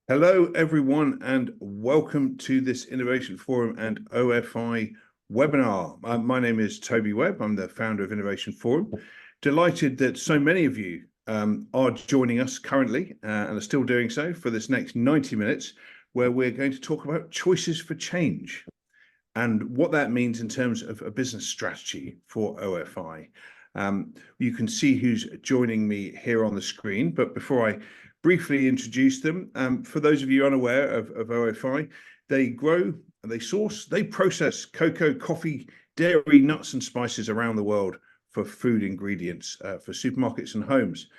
Hello, everyone, and welcome to this Innovation Forum and OFI webinar. My name is Toby Webb. I'm the founder of Innovation Forum. Delighted that so many of you are joining us currently and are still doing so for this next 90 minutes, where we're going to talk about choices for change and what that means in terms of a business strategy for OFI. You can see who's joining me here on the screen, but before I briefly introduce them, for those of you unaware of OFI, they grow, they source, they process cocoa, coffee, dairy, nuts and spices around the world for food ingredients for supermarkets and homes.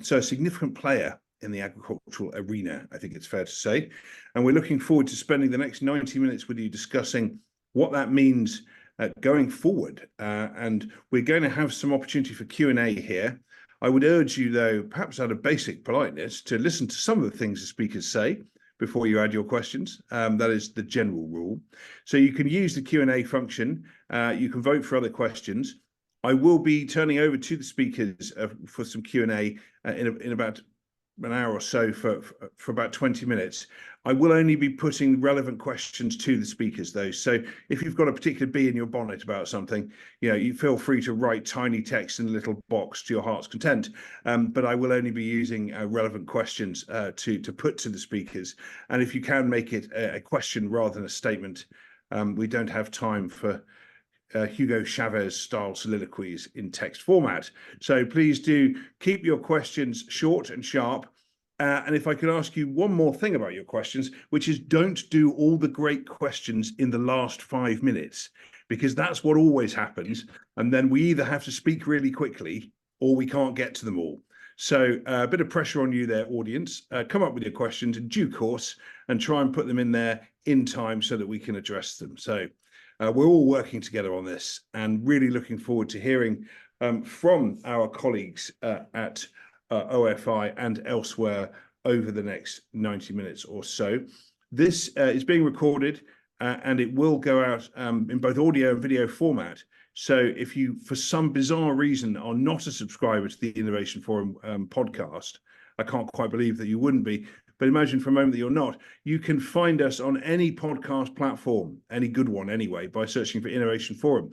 So a significant player in the agricultural arena, I think it's fair to say. And we're looking forward to spending the next 90 minutes with you discussing what that means going forward. And we're going to have some opportunity for Q&A here. I would urge you, though, perhaps out of basic politeness, to listen to some of the things the speakers say before you add your questions. That is the general rule. So you can use the Q&A function. You can vote for other questions. I will be turning over to the speakers for some Q&A in about an hour or so for about 20 minutes. I will only be putting relevant questions to the speakers, though. So if you've got a particular bee in your bonnet about something, you feel free to write tiny text in a little box to your heart's content. But I will only be using relevant questions to put to the speakers. And if you can make it a question rather than a statement, we don't have time for Hugo Chavez style soliloquies in text format. So please do keep your questions short and sharp. And if I could ask you one more thing about your questions, which is don't do all the great questions in the last 5 minutes, because that's what always happens. And then we either have to speak really quickly or we can't get to them all. So a bit of pressure on you there, audience. Come up with your questions in due course and try and put them in there in time so that we can address them. So we're all working together on this and really looking forward to hearing from our colleagues at OFI and elsewhere over the next 90 minutes or so. This is being recorded and it will go out in both audio and video format. So if you, for some bizarre reason, are not a subscriber to the Innovation Forum podcast, I can't quite believe that you wouldn't be, but imagine for a moment that you're not. You can find us on any podcast platform, any good one anyway, by searching for Innovation Forum.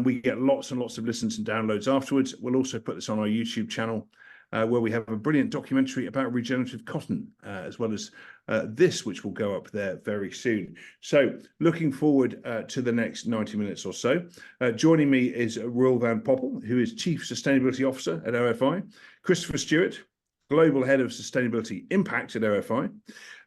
We get lots and lots of listens and downloads afterwards. We'll also put this on our YouTube channel, where we have a brilliant documentary about regenerative cotton, as well as this, which will go up there very soon. So looking forward to the next 90 minutes or so. Joining me is Roel van Poppel, who is Chief Sustainability Officer at OFI, Christopher Stewart, Global Head of Sustainability Impact at OFI,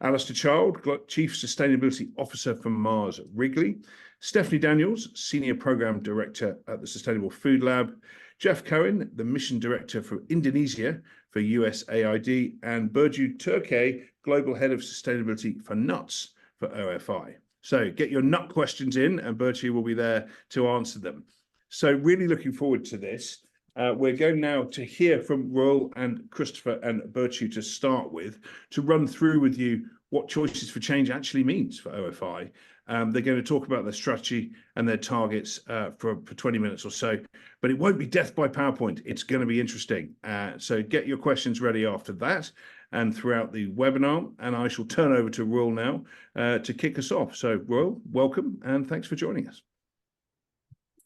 Alistair Child, Chief Sustainability Officer for Mars Wrigley, Stephanie Daniels, Senior Program Director at the Sustainable Food Lab, Jeff Cohen, the Mission Director for Indonesia for USAID, and Burcu Turkey, Global Head of Sustainability for Nuts for OFI. So get your nut questions in and Burcu will be there to answer them. So really looking forward to this. We're going now to hear from Roel and Christopher and Burcu to start with, to run through with you what Choices for Change actually means for OFI. They're going to talk about their strategy and their targets for 20 minutes or so, but it won't be death by PowerPoint. It's going to be interesting. So get your questions ready after that and throughout the webinar, and I shall turn over to Roel now to kick us off. So Roel, welcome and thanks for joining us.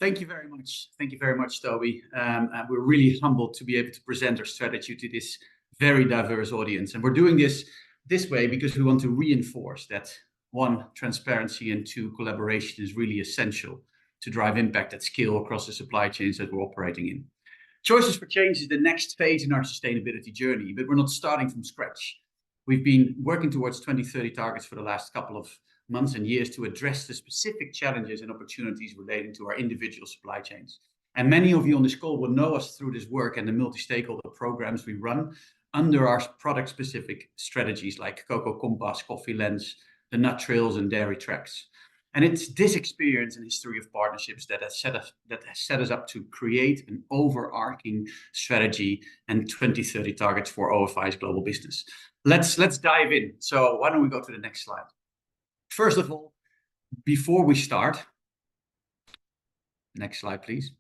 Thank you very much. Thank you very much, Toby. We're really humbled to be able to present our strategy to this very diverse audience. And we're doing this way because we want to reinforce that, one, transparency, and two, collaboration is really essential to drive impact at scale across the supply chains that we're operating in. Choices for Change is the next phase in our sustainability journey, but we're not starting from scratch. We've been working towards 2030 targets for the last couple of months and years to address the specific challenges and opportunities relating to our individual supply chains. And many of you on this call will know us through this work and the multi-stakeholder programs we run under our product-specific strategies like Cocoa Compass, Coffee Lens, the Nut Trails, and Dairy Tracks. And it's this experience and history of partnerships that has set us up to create an overarching strategy and 2030 targets for OFI's global business. Let's dive in. So why don't we go to the next slide? First of all, before we start, next slide, please.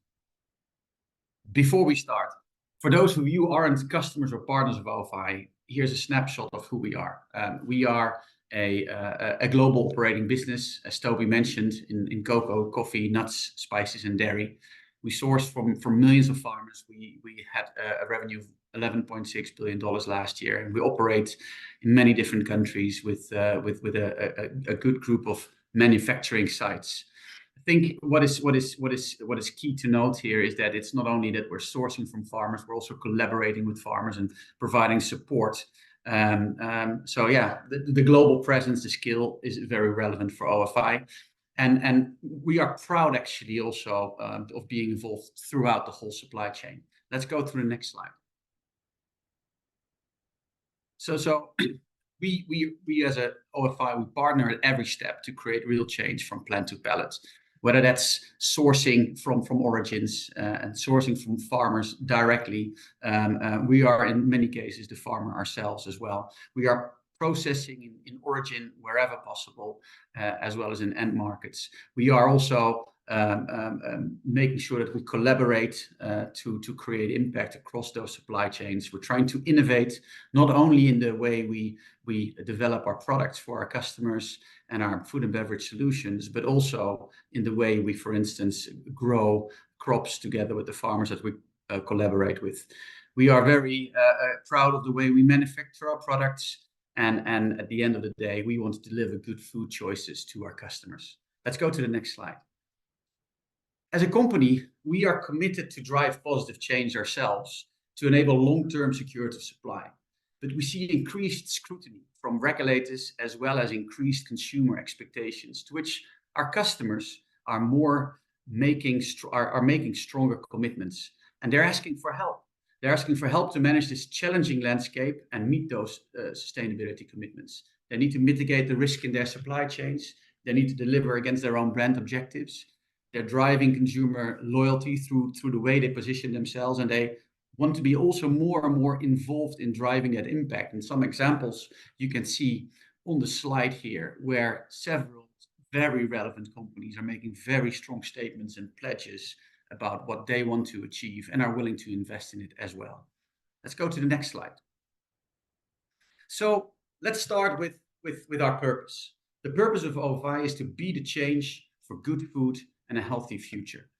Before we start, for those of you who aren't customers or partners of OFI, here's a snapshot of who we are. We are a global operating business, as Toby mentioned, in cocoa, coffee, nuts, spices, and dairy. We source from millions of farmers. We had a revenue of $11.6 billion last year, and we operate in many different countries with a good group of manufacturing sites. I think what is key to note here is that it's not only that we're sourcing from farmers, we're also collaborating with farmers and providing support. So yeah, the global presence, the skill is very relevant for OFI. And we are proud actually also of being involved throughout the whole supply chain. Let's go to the next slide. So we as a OFI, we partner at every step to create real change from plant to pallet, whether that's sourcing from origins and sourcing from farmers directly. We are in many cases the farmer ourselves as well. We are processing in origin wherever possible, as well as in end markets. We are also making sure that we collaborate to create impact across those supply chains. We're trying to innovate not only in the way we develop our products for our customers and our food and beverage solutions, but also in the way we, for instance, grow crops together with the farmers that we collaborate with. We are very proud of the way we manufacture our products. And at the end of the day, we want to deliver good food choices to our customers. Let's go to the next slide. As a company, we are committed to drive positive change ourselves to enable long-term security of supply. But we see increased scrutiny from regulators as well as increased consumer expectations, to which our customers are making stronger commitments. And they're asking for help. They're asking for help to manage this challenging landscape and meet those sustainability commitments. They need to mitigate the risk in their supply chains. They need to deliver against their own brand objectives. They're driving consumer loyalty through the way they position themselves, and they want to be also more and more involved in driving that impact. And some examples you can see on the slide here, where several very relevant companies are making very strong statements and pledges about what they want to achieve and are willing to invest in it as well. Let's go to the next slide. So let's start with our purpose. The purpose of OFI is to be the change for good food and a healthy future.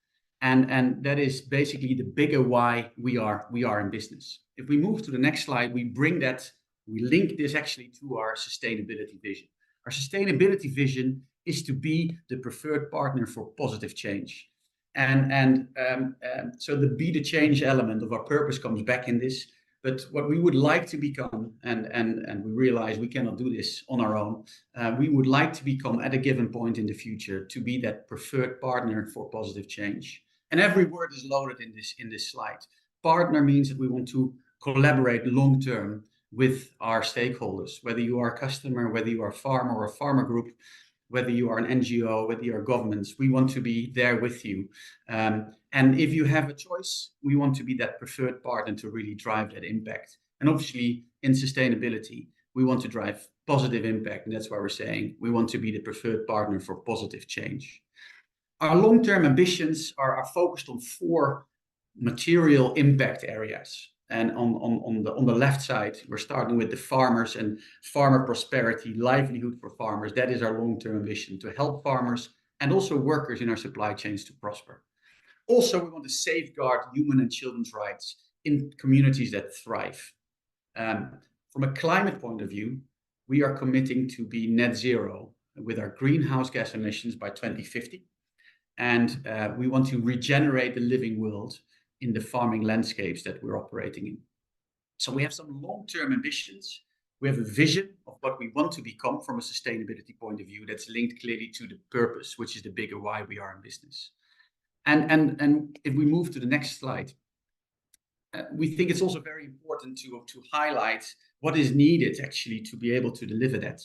And that is basically the bigger why we are in business. If we move to the next slide, we link this actually to our sustainability vision. Our sustainability vision is to be the preferred partner for positive change. So the be the change element of our purpose comes back in this. But what we would like to become, and we realize we cannot do this on our own, we would like to become at a given point in the future to be that preferred partner for positive change. And every word is loaded in this slide. Partner means that we want to collaborate long term with our stakeholders, whether you are a customer, whether you are a farmer or a farmer group, whether you are an NGO, whether you are governments, we want to be there with you. And if you have a choice, we want to be that preferred partner to really drive that impact. And obviously, in sustainability, we want to drive positive impact. And that's why we're saying we want to be the preferred partner for positive change. Our long-term ambitions are focused on 4 material impact areas. And on the left side, we're starting with the farmers and farmer prosperity, livelihood for farmers. That is our long-term ambition, to help farmers and also workers in our supply chains to prosper. Also, we want to safeguard human and children's rights in communities that thrive. From a climate point of view, we are committing to be net zero with our greenhouse gas emissions by 2050. And we want to regenerate the living world in the farming landscapes that we're operating in. So we have some long-term ambitions. We have a vision of what we want to become from a sustainability point of view that's linked clearly to the purpose, which is the bigger why we are in business. And if we move to the next slide, we think it's also very important to highlight what is needed actually to be able to deliver that.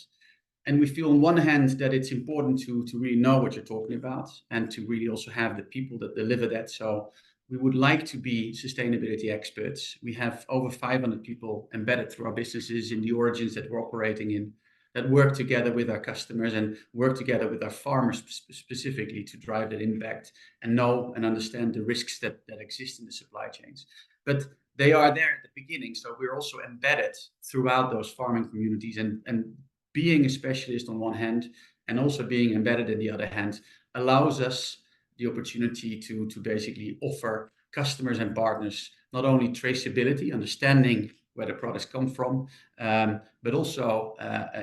And we feel on one hand that it's important to really know what you're talking about and to really also have the people that deliver that. So we would like to be sustainability experts. We have over 500 people embedded through our businesses in the origins that we're operating in, that work together with our customers and work together with our farmers specifically to drive that impact and know and understand the risks that exist in the supply chains. But they are there at the beginning. So we're also embedded throughout those farming communities, and being a specialist on one hand and also being embedded in the other hand allows us the opportunity to basically offer customers and partners not only traceability, understanding where the products come from, but also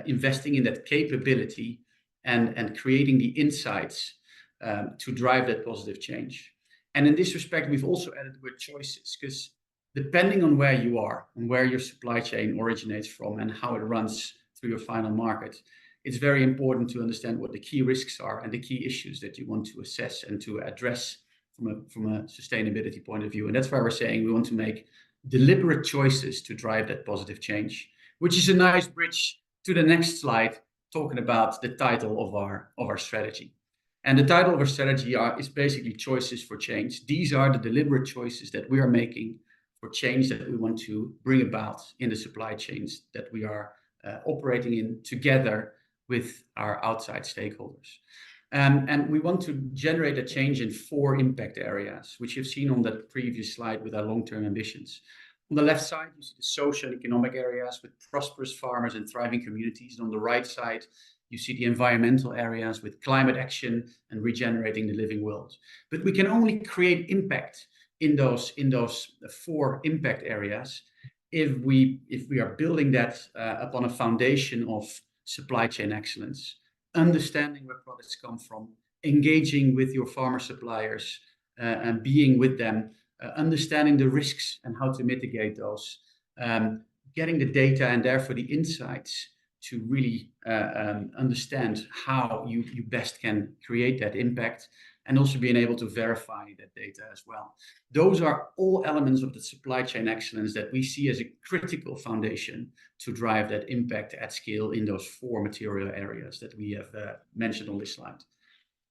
investing in that capability and creating the insights to drive that positive change. And in this respect, we've also added the word choices, because depending on where you are and where your supply chain originates from and how it runs through your final market, it's very important to understand what the key risks are and the key issues that you want to assess and to address from a sustainability point of view. And that's why we're saying we want to make deliberate choices to drive that positive change, which is a nice bridge to the next slide, talking about the title of our strategy. And the title of our strategy is basically Choices for Change. These are the deliberate choices that we are making for change that we want to bring about in the supply chains that we are operating in together with our outside stakeholders. And we want to generate a change in 4 impact areas, which you've seen on the previous slide with our long-term ambitions. On the left side, you see the social and economic areas with prosperous farmers and thriving communities. And on the right side, you see the environmental areas with climate action and regenerating the living world. But we can only create impact in those 4 impact areas if we are building that upon a foundation of supply chain excellence, understanding where products come from, engaging with your farmer suppliers and being with them, understanding the risks and how to mitigate those, getting the data and therefore the insights to really understand how you best can create that impact, and also being able to verify that data as well. Those are all elements of the supply chain excellence that we see as a critical foundation to drive that impact at scale in those 4 material areas that we have mentioned on this slide.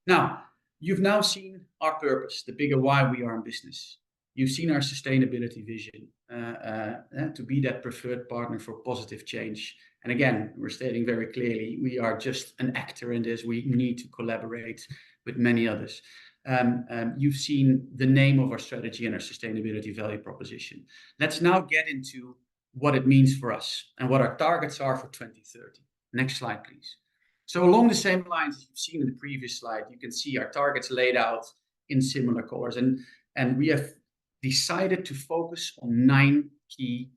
Now, you've now seen our purpose, the bigger why we are in business. You've seen our sustainability vision, to be that preferred partner for positive change. And again, we're stating very clearly, we are just an actor in this. We need to collaborate with many others. You've seen the name of our strategy and our sustainability value proposition. Let's now get into what it means for us and what our targets are for 2030. Next slide, please. So along the same lines as you've seen in the previous slide, you can see our targets laid out in similar colors. And we have decided to focus on 9 key,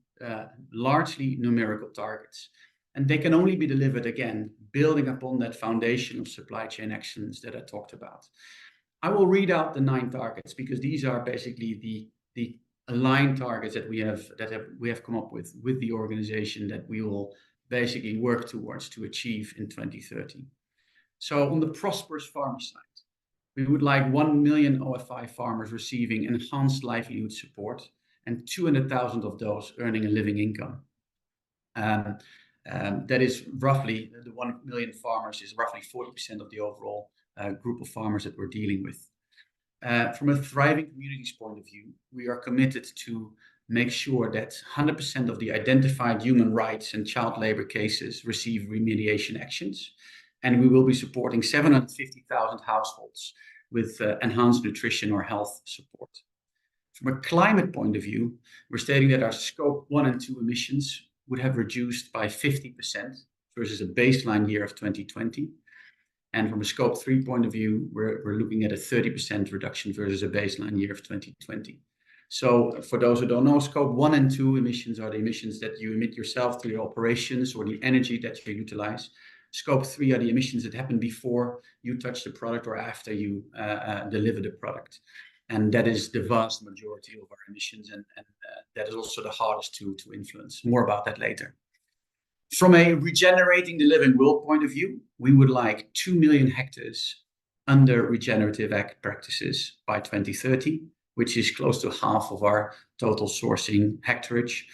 largely numerical targets. And they can only be delivered, again, building upon that foundation of supply chain excellence that I talked about. I will read out the 9 targets because these are basically the aligned targets that we have come up with the organization that we will basically work towards to achieve in 2030. So on the prosperous farmer side, we would like 1 million OFI farmers receiving enhanced livelihood support and 200,000 of those earning a living income. That is roughly, the 1 million farmers is roughly 40% of the overall group of farmers that we're dealing with. From a thriving communities point of view, we are committed to make sure that 100% of the identified human rights and child labor cases receive remediation actions. And we will be supporting 750,000 households with enhanced nutrition or health support. From a climate point of view, we're stating that our scope 1 and 2 emissions would have reduced by 50% versus a baseline year of 2020. And from a scope 3 point of view, we're looking at a 30% reduction versus a baseline year of 2020. So for those who don't know, scope 1 and 2 emissions are the emissions that you emit yourself through your operations or the energy that you utilize. Scope 3 are the emissions that happen before you touch the product or after you deliver the product. And that is the vast majority of our emissions, and that is also the hardest to influence. More about that later. From a regenerating the living world point of view, we would like 2 million hectares under regenerative ag practices by 2030, which is close to half of our total sourcing hectarage.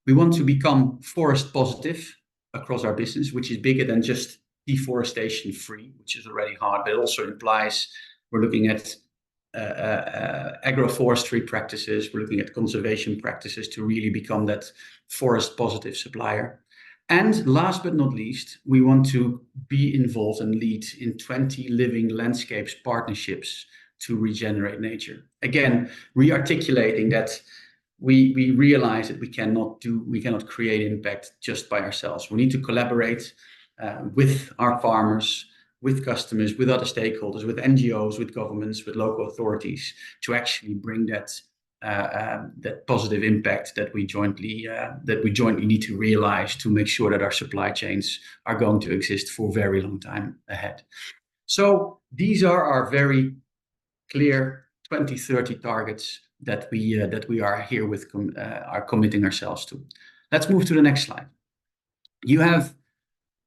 We want to become forest positive across our business, which is bigger than just deforestation free, which is already hard, but it also implies we're looking at agroforestry practices, we're looking at conservation practices to really become that forest positive supplier. And last but not least, we want to be involved and lead in 20 living landscapes partnerships to regenerate nature. Again, re-articulating that we realize that we cannot create impact just by ourselves. We need to collaborate with our farmers, with customers, with other stakeholders, with NGOs, with governments, with local authorities, to actually bring that positive impact that we jointly need to realize, to make sure that our supply chains are going to exist for a very long time ahead. So these are our very clear 2030 targets that we are here with are committing ourselves to. Let's move to the next slide. You have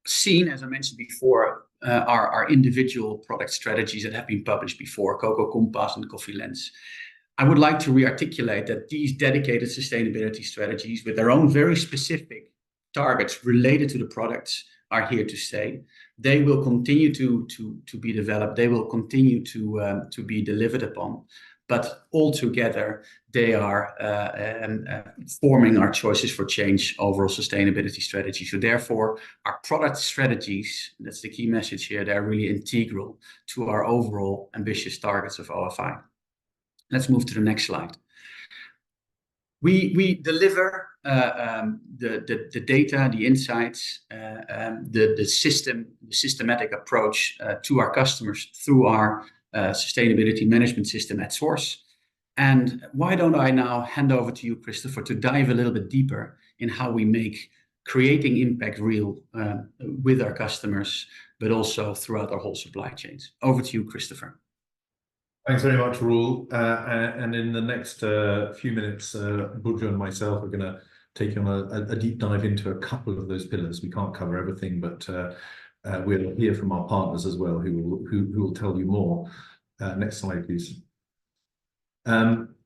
seen, as I mentioned before, our individual product strategies that have been published before, Cocoa Compass and Coffee Lens. I would like to re-articulate that these dedicated sustainability strategies, with their own very specific targets related to the products, are here to stay. They will continue to be developed. They will continue to be delivered upon. But altogether, they are forming our choices for change overall sustainability strategy. So therefore, our product strategies, that's the key message here, they're really integral to our overall ambitious targets of OFI. Let's move to the next slide. We deliver the data, the insights, the systematic approach to our customers through our sustainability management system at Source. And why don't I now hand over to you, Christopher, to dive a little bit deeper in how we make creating impact real with our customers, but also throughout our whole supply chains. Over to you, Christopher. Thanks very much, Roel. And in the next few minutes, Burcu and myself are going to take on a deep dive into a couple of those pillars. We can't cover everything, but we'll hear from our partners as well, who will tell you more. Next slide, please.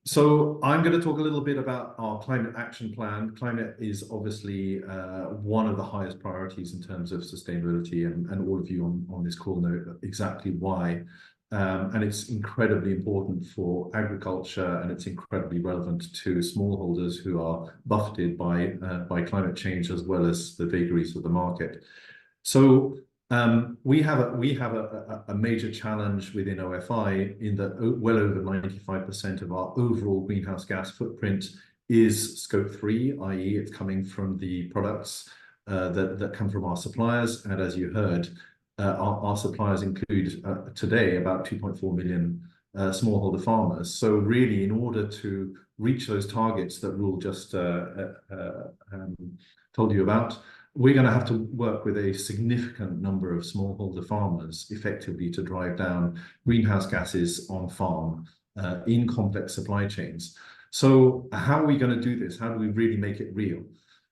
So I'm going to talk a little bit about our climate action plan. Climate is obviously one of the highest priorities in terms of sustainability, and all of you on this call know exactly why. And it's incredibly important for agriculture, and it's incredibly relevant to smallholders who are buffeted by climate change, as well as the vagaries of the market. So we have a major challenge within OFI in that well over 95% of our overall greenhouse gas footprint is Scope 3, i.e. it's coming from the products that come from our suppliers. And as you heard, our suppliers include today about 2.4 million smallholder farmers. So really, in order to reach those targets that Roel just told you about, we're going to have to work with a significant number of smallholder farmers effectively to drive down greenhouse gases on farm in complex supply chains. So how are we going to do this? How do we really make it real?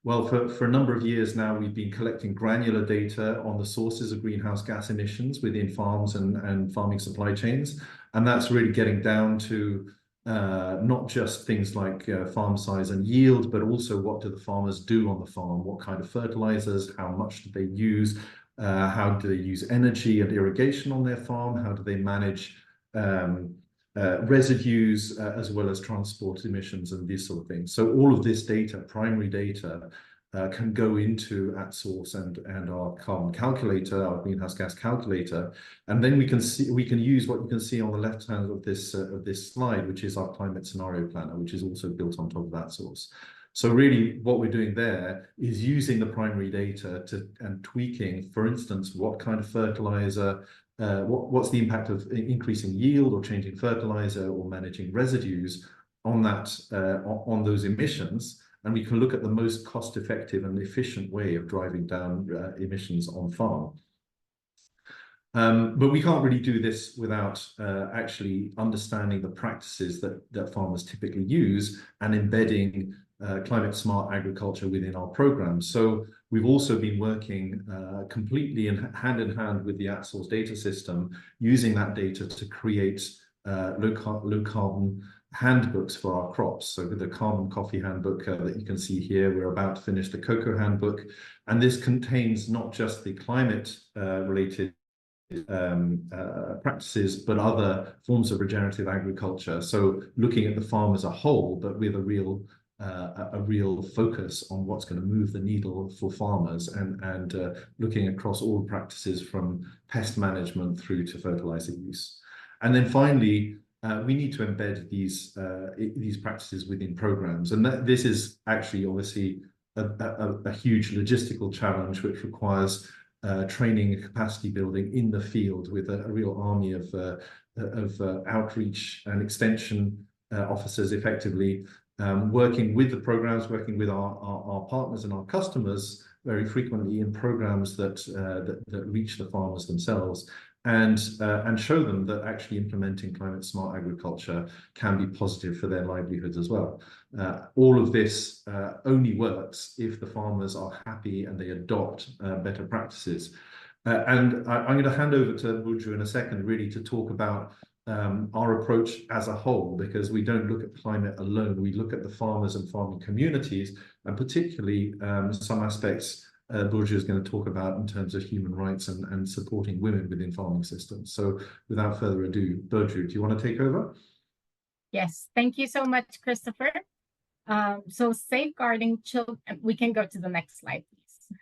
Well, for a number of years now, we've been collecting granular data on the sources of greenhouse gas emissions within farms and farming supply chains. And that's really getting down to not just things like farm size and yield, but also what do the farmers do on the farm? What kind of fertilizers? How much do they use? How do they use energy and irrigation on their farm? How do they manage residues, as well as transport emissions and these sort of things? So all of this data, primary data, can go into at Source and our carbon calculator, our greenhouse gas calculator, and then we can use what you can see on the left hand of this slide, which is our climate scenario planner, which is also built on top of that Source. So really, what we're doing there is using the primary data and tweaking, for instance, what kind of fertilizer. What's the impact of increasing yield or changing fertilizer or managing residues on those emissions, and we can look at the most cost-effective and efficient way of driving down emissions on farm. But we can't really do this without actually understanding the practices that farmers typically use and embedding climate smart agriculture within our programs. So we've also been working completely hand in hand with the at-Source data system, using that data to create low carbon handbooks for our crops. So with the Carbon Coffee Handbook that you can see here, we're about to finish the Cocoa Handbook, and this contains not just the climate related practices, but other forms of regenerative agriculture. So looking at the farm as a whole, but with a real focus on what's going to move the needle for farmers, and looking across all practices from pest management through to fertilizer use. And then finally, we need to embed these practices within programs. And this is actually obviously a huge logistical challenge, which requires training and capacity building in the field with a real army of outreach and extension officers effectively working with the programs, working with our partners and our customers very frequently in programs that reach the farmers themselves and show them that actually implementing climate smart agriculture can be positive for their livelihoods as well. All of this only works if the farmers are happy and they adopt better practices. And I'm going to hand over to Burcu in a second, really, to talk about our approach as a whole, because we don't look at climate alone. We look at the farmers and farming communities, and particularly some aspects Burcu is going to talk about in terms of human rights and supporting women within farming systems. So without further ado, Burcu, do you want to take over? Yes, thank you so much, Christopher. So safeguarding children, we can go to the next slide, please.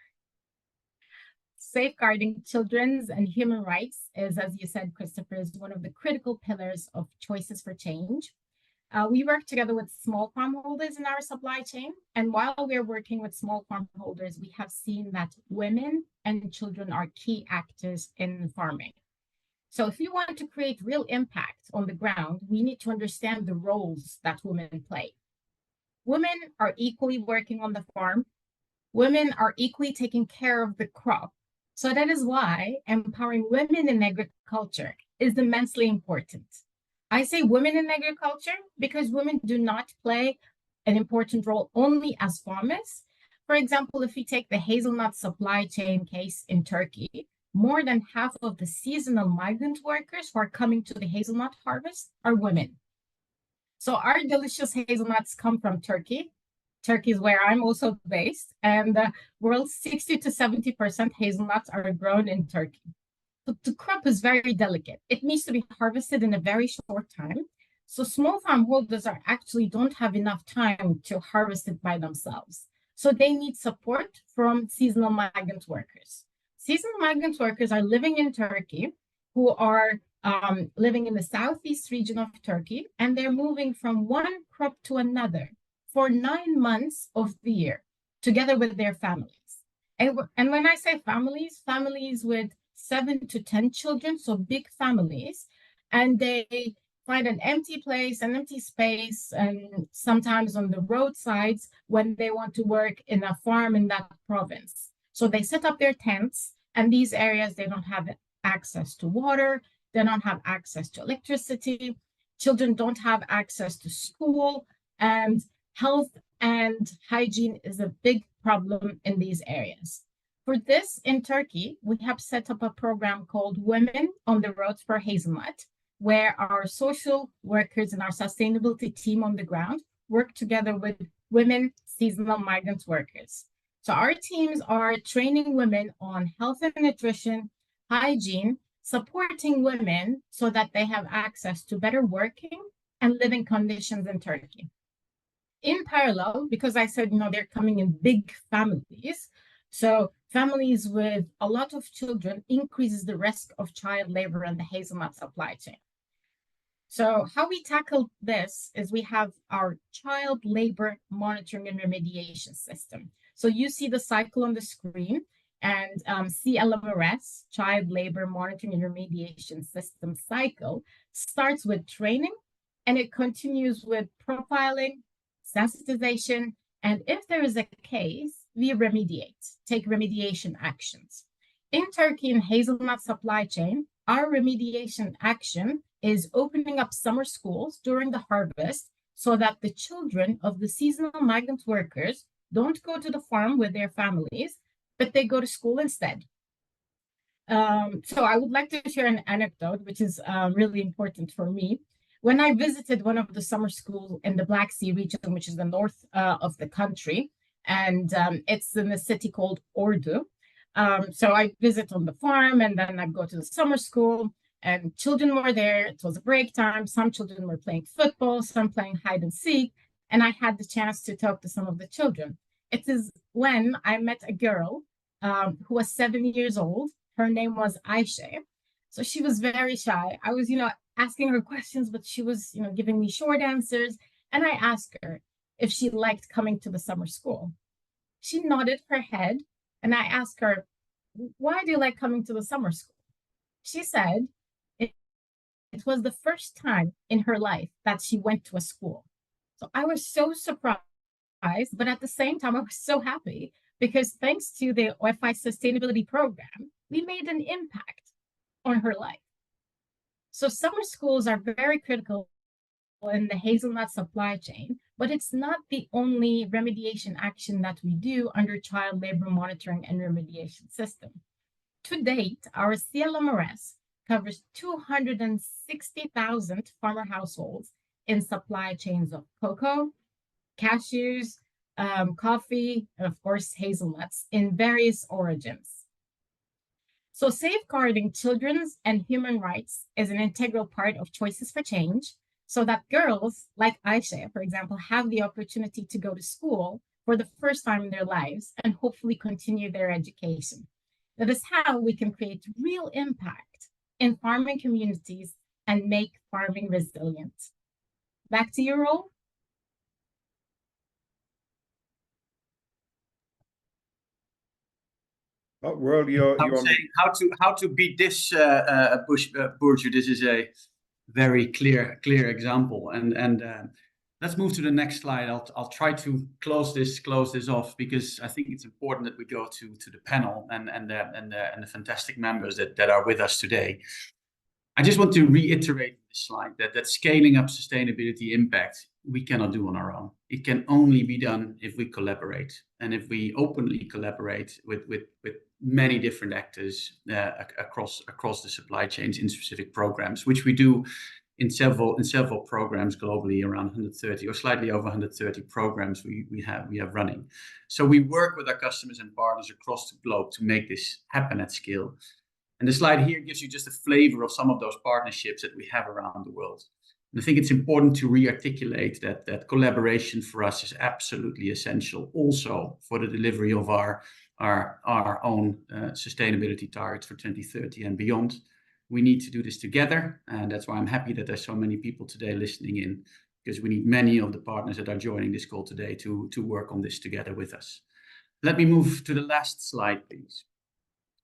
Safeguarding children's and human rights is, as you said, Christopher, is one of the critical pillars of Choices for Change. We work together with small farm holders in our supply chain. And while we're working with small farm holders, we have seen that women and children are key actors in farming. So if we want to create real impact on the ground, we need to understand the roles that women play. Women are equally working on the farm. Women are equally taking care of the crop. So that is why empowering women in agriculture is immensely important. I say women in agriculture because women do not play an important role only as farmers. For example, if we take the hazelnut supply chain case in Turkey, more than half of the seasonal migrant workers who are coming to the hazelnut harvest are women. So our delicious hazelnuts come from Turkey. Turkey is where I'm also based, and the world's 60 to 70% hazelnuts are grown in Turkey. But the crop is very delicate. It needs to be harvested in a very short time. So small farm holders don't have enough time to harvest it by themselves. So they need support from seasonal migrant workers. Seasonal migrant workers are living in Turkey, who are living in the southeast region of Turkey, and they're moving from one crop to another for 9 months of the year, together with their families. And when I say families, families with 7 to 10 children, so big families, and they find an empty place, an empty space, and sometimes on the roadsides when they want to work in a farm in that province. So they set up their tents, and these areas, they don't have access to water, they don't have access to electricity, children don't have access to school, and health and hygiene is a big problem in these areas. For this, in Turkey, we have set up a program called Women on the Roads for Hazelnut, where our social workers and our sustainability team on the ground work together with women seasonal migrant workers. So our teams are training women on health and nutrition, hygiene, supporting women so that they have access to better working and living conditions in Turkey. In parallel, because I said, they're coming in big families, so families with a lot of children increases the risk of child labor in the hazelnut supply chain. So how we tackle this is we have our child labor monitoring and remediation system. So you see the cycle on the screen, and CLMRS, Child Labor Monitoring and Remediation System cycle, starts with training, and it continues with profiling, sensitization, and if there is a case, we remediate, take remediation actions. In Turkey and hazelnut supply chain, our remediation action is opening up summer schools during the harvest so that the children of the seasonal migrant workers don't go to the farm with their families, but they go to school instead. So I would like to share an anecdote, which is really important for me. When I visited one of the summer schools in the Black Sea region, which is the north of the country, and it's in a city called Ordu. So I visit on the farm, and then I go to the summer school, and children were there. It was a break time. Some children were playing football, some playing hide and seek, and I had the chance to talk to some of the children. It is when I met a girl who was 7 years old. Her name was Aisha. So she was very shy. I was, asking her questions, but she was, giving me short answers. And I asked her if she liked coming to the summer school. She nodded her head, and I asked her, why do you like coming to the summer school? She said it was the first time in her life that she went to a school. So I was so surprised, but at the same time, I was so happy because thanks to the OFI sustainability program, we made an impact on her life. So summer schools are very critical in the hazelnut supply chain, but it's not the only remediation action that we do under child labor monitoring and remediation system. To date, our CLMRS covers 260,000 farmer households in supply chains of cocoa, cashews, coffee, and of course, hazelnuts in various origins. So safeguarding children's and human rights is an integral part of Choices for Change, so that girls like Aisha, for example, have the opportunity to go to school for the first time in their lives and hopefully continue their education. That is how we can create real impact in farming communities and make farming resilient. Back to you, Roel. Oh, Roel, you're on. Saying how to beat this, Burcu. This is a very clear example, and let's move to the next slide. I'll try to close this off because I think it's important that we go to the panel and the fantastic members that are with us today. I just want to reiterate this slide that scaling up sustainability impact we cannot do on our own. It can only be done if we collaborate and if we openly collaborate with many different actors across the supply chains in specific programs, which we do in several programs globally, around 130 or slightly over 130 programs we have running. So we work with our customers and partners across the globe to make this happen at scale. And the slide here gives you just a flavor of some of those partnerships that we have around the world. And I think it's important to re-articulate that collaboration for us is absolutely essential also for the delivery of our own sustainability targets for 2030 and beyond. We need to do this together, and that's why I'm happy that there's so many people today listening in, because we need many of the partners that are joining this call today to work on this together with us. Let me move to the last slide, please.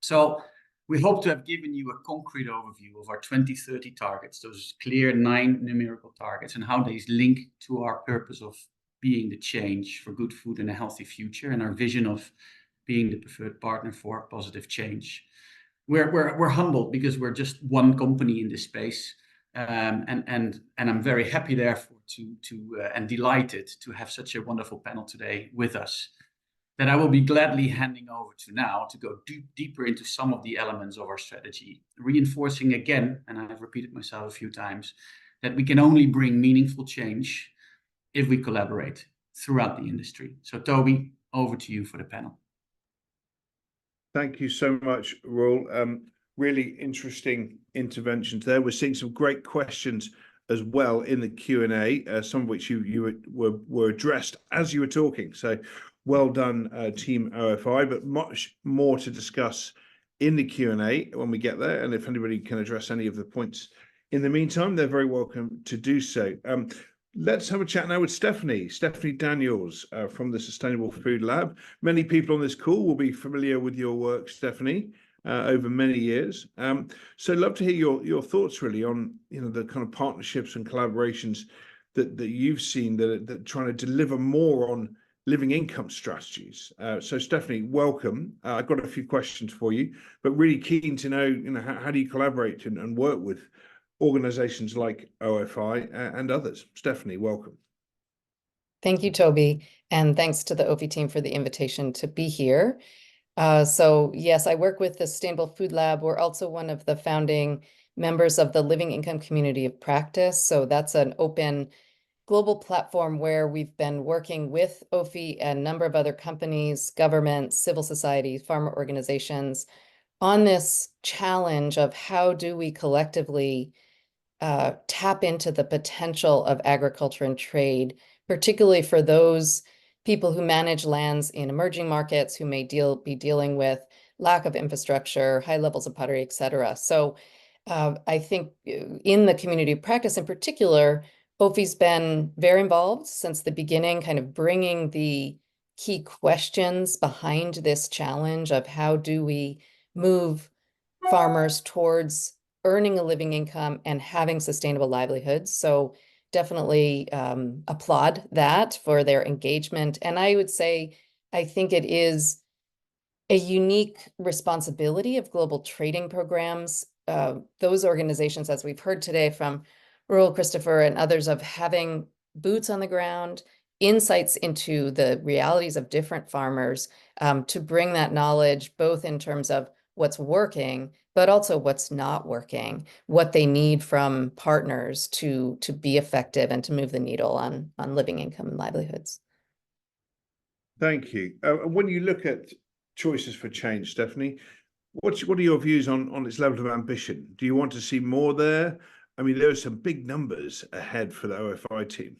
So we hope to have given you a concrete overview of our 2030 targets, those clear 9 numerical targets, and how these link to our purpose of being the change for good food and a healthy future, and our vision of being the preferred partner for positive change. We're humbled because we're just one company in this space, and I'm very happy therefore and delighted to have such a wonderful panel today with us, that I will be gladly handing over to now to go deeper into some of the elements of our strategy, reinforcing again, and I've repeated myself a few times, that we can only bring meaningful change if we collaborate throughout the industry. So Toby, over to you for the panel. Thank you so much, Roel. Really interesting interventions there. We're seeing some great questions as well in the Q&A, some of which you were addressed as you were talking. So well done, Team OFI, but much more to discuss in the Q&A when we get there. And if anybody can address any of the points in the meantime, they're very welcome to do so. Let's have a chat now with Stephanie Daniels from the Sustainable Food Lab. Many people on this call will be familiar with your work, Stephanie, over many years. So I'd love to hear your thoughts really on the kind of partnerships and collaborations that you've seen that trying to deliver more on living income strategies. So Stephanie, welcome. I've got a few questions for you, but really keen to know, how do you collaborate and work with organizations like OFI and others? Stephanie, welcome. Thank you, Toby. And thanks to the OFI team for the invitation to be here. So yes, I work with the Sustainable Food Lab. We're also one of the founding members of the Living Income Community of Practice. So that's an open global platform where we've been working with OFI and a number of other companies, governments, civil society, farmer organizations on this challenge of how do we collectively tap into the potential of agriculture and trade, particularly for those people who manage lands in emerging markets who may be dealing with lack of infrastructure, high levels of poverty, et cetera. So I think in the community of practice in particular, OFI's been very involved since the beginning, kind of bringing the key questions behind this challenge of how do we move farmers towards earning a living income and having sustainable livelihoods. So definitely applaud that for their engagement. And I would say, I think it is a unique responsibility of global trading programs. Those organizations, as we've heard today from Roel, Christopher, and others, of having boots on the ground, insights into the realities of different farmers, to bring that knowledge, both in terms of what's working, but also what's not working, what they need from partners to be effective and to move the needle on living income and livelihoods. Thank you. When you look at Choices for Change, Stephanie, what are your views on its level of ambition? Do you want to see more there? I mean, there are some big numbers ahead for the OFI team.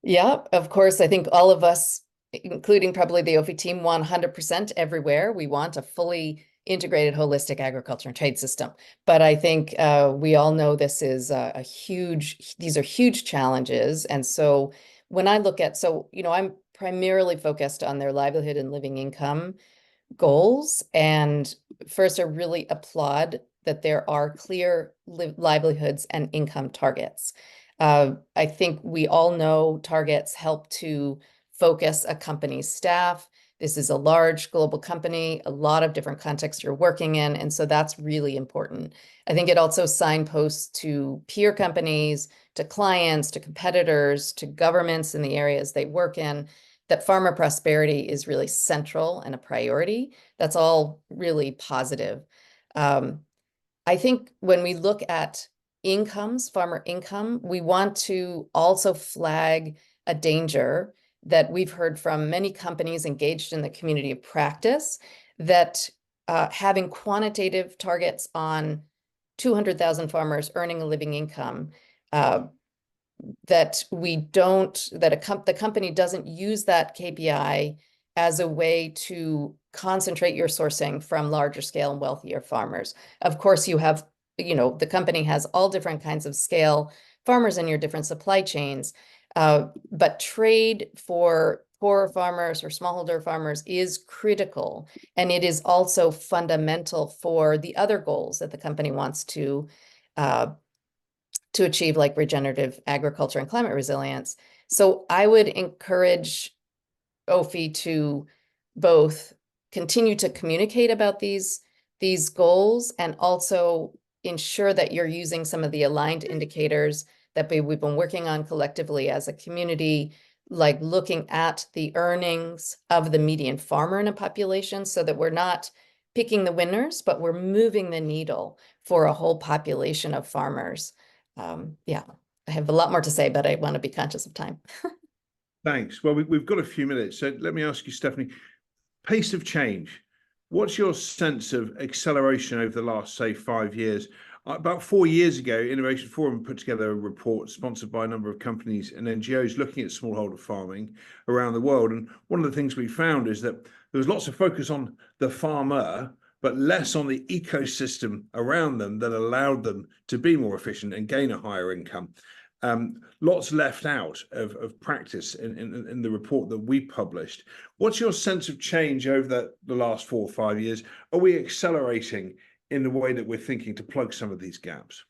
Yeah, of course. I think all of us, including probably the OFI team, 100% everywhere. We want a fully integrated, holistic agriculture and trade system. But I think we all know this is these are huge challenges. And so when I look at, I'm primarily focused on their livelihood and living income goals. And first, I really applaud that there are clear livelihoods and income targets. I think we all know targets help to focus a company's staff. This is a large global company, a lot of different contexts you're working in. And so that's really important. I think it also signposts to peer companies, to clients, to competitors, to governments in the areas they work in, that farmer prosperity is really central and a priority. That's all really positive. I think when we look at incomes, farmer income, we want to also flag a danger that we've heard from many companies engaged in the community of practice, that having quantitative targets on 200,000 farmers earning a living income, that the company doesn't use that KPI as a way to concentrate your sourcing from larger scale and wealthier farmers. Of course, you have, the company has all different kinds of scale farmers in your different supply chains, but trade for poorer farmers or smallholder farmers is critical. And it is also fundamental for the other goals that the company wants to achieve, like regenerative agriculture and climate resilience. So I would encourage OFI to both continue to communicate about these goals and also ensure that you're using some of the aligned indicators that we've been working on collectively as a community, like looking at the earnings of the median farmer in a population, so that we're not picking the winners, but we're moving the needle for a whole population of farmers. Yeah, I have a lot more to say, but I want to be conscious of time. Thanks. Well, we've got a few minutes. So let me ask you, Stephanie, pace of change. What's your sense of acceleration over the last, say, 5 years? About 4 years ago, Innovation Forum put together a report sponsored by a number of companies and NGOs looking at smallholder farming around the world. And one of the things we found is that there was lots of focus on the farmer, but less on the ecosystem around them that allowed them to be more efficient and gain a higher income. Lots left out of practice in the report that we published. What's your sense of change over the last 4 or 5 years? Are we accelerating in the way that we're thinking to plug some of these gaps?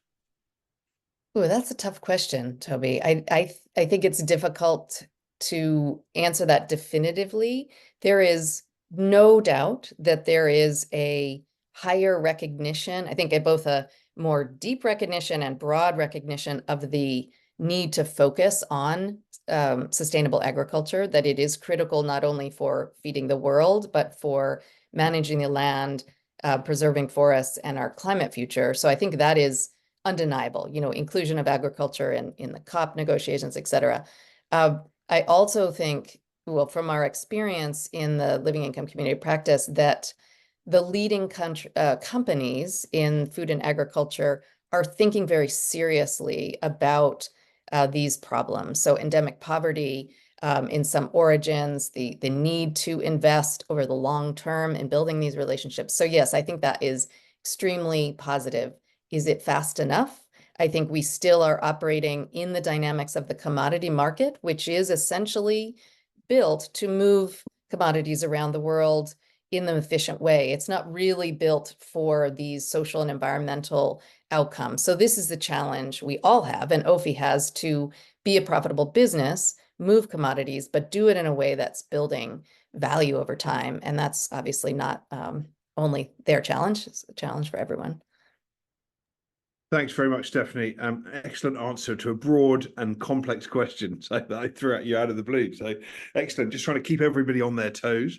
Oh, that's a tough question, Toby. I think it's difficult to answer that definitively. There is no doubt that there is a higher recognition, I think both a more deep recognition and broad recognition of the need to focus on sustainable agriculture, that it is critical not only for feeding the world, but for managing the land, preserving forests and our climate future. So I think that is undeniable, inclusion of agriculture in the COP negotiations, et cetera. I also think, well, from our experience in the living income community practice, that the leading companies in food and agriculture are thinking very seriously about these problems. So endemic poverty in some origins, the need to invest over the long term in building these relationships. So yes, I think that is extremely positive. Is it fast enough? I think we still are operating in the dynamics of the commodity market, which is essentially built to move commodities around the world in an efficient way. It's not really built for these social and environmental outcomes. So this is the challenge we all have, and OFI has, to be a profitable business, move commodities, but do it in a way that's building value over time. And that's obviously not only their challenge, it's a challenge for everyone. Thanks very much, Stephanie. Excellent answer to a broad and complex question that I threw at you out of the blue. So excellent. Just trying to keep everybody on their toes.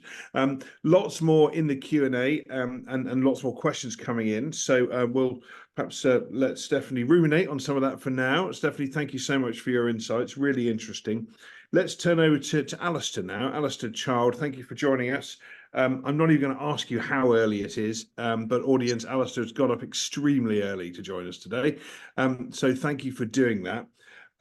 Lots more in the Q&A and lots more questions coming in. So we'll perhaps let Stephanie ruminate on some of that for now. Stephanie, thank you so much for your insights. Really interesting. Let's turn over to Alistair now. Alistair Child, thank you for joining us. I'm not even going to ask you how early it is, but audience, Alistair's got up extremely early to join us today. So thank you for doing that.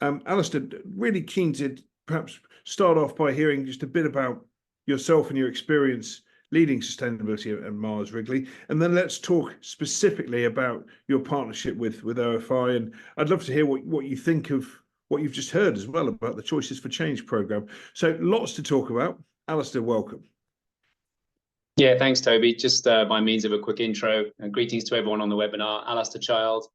Alistair, really keen to perhaps start off by hearing just a bit about yourself and your experience leading sustainability at Mars Wrigley, and then let's talk specifically about your partnership with OFI. And I'd love to hear what you think of what you've just heard as well about the Choices for Change program. So lots to talk about. Alistair, welcome. Yeah, thanks, Toby. Just by means of a quick intro, and greetings to everyone on the webinar. Alistair Child.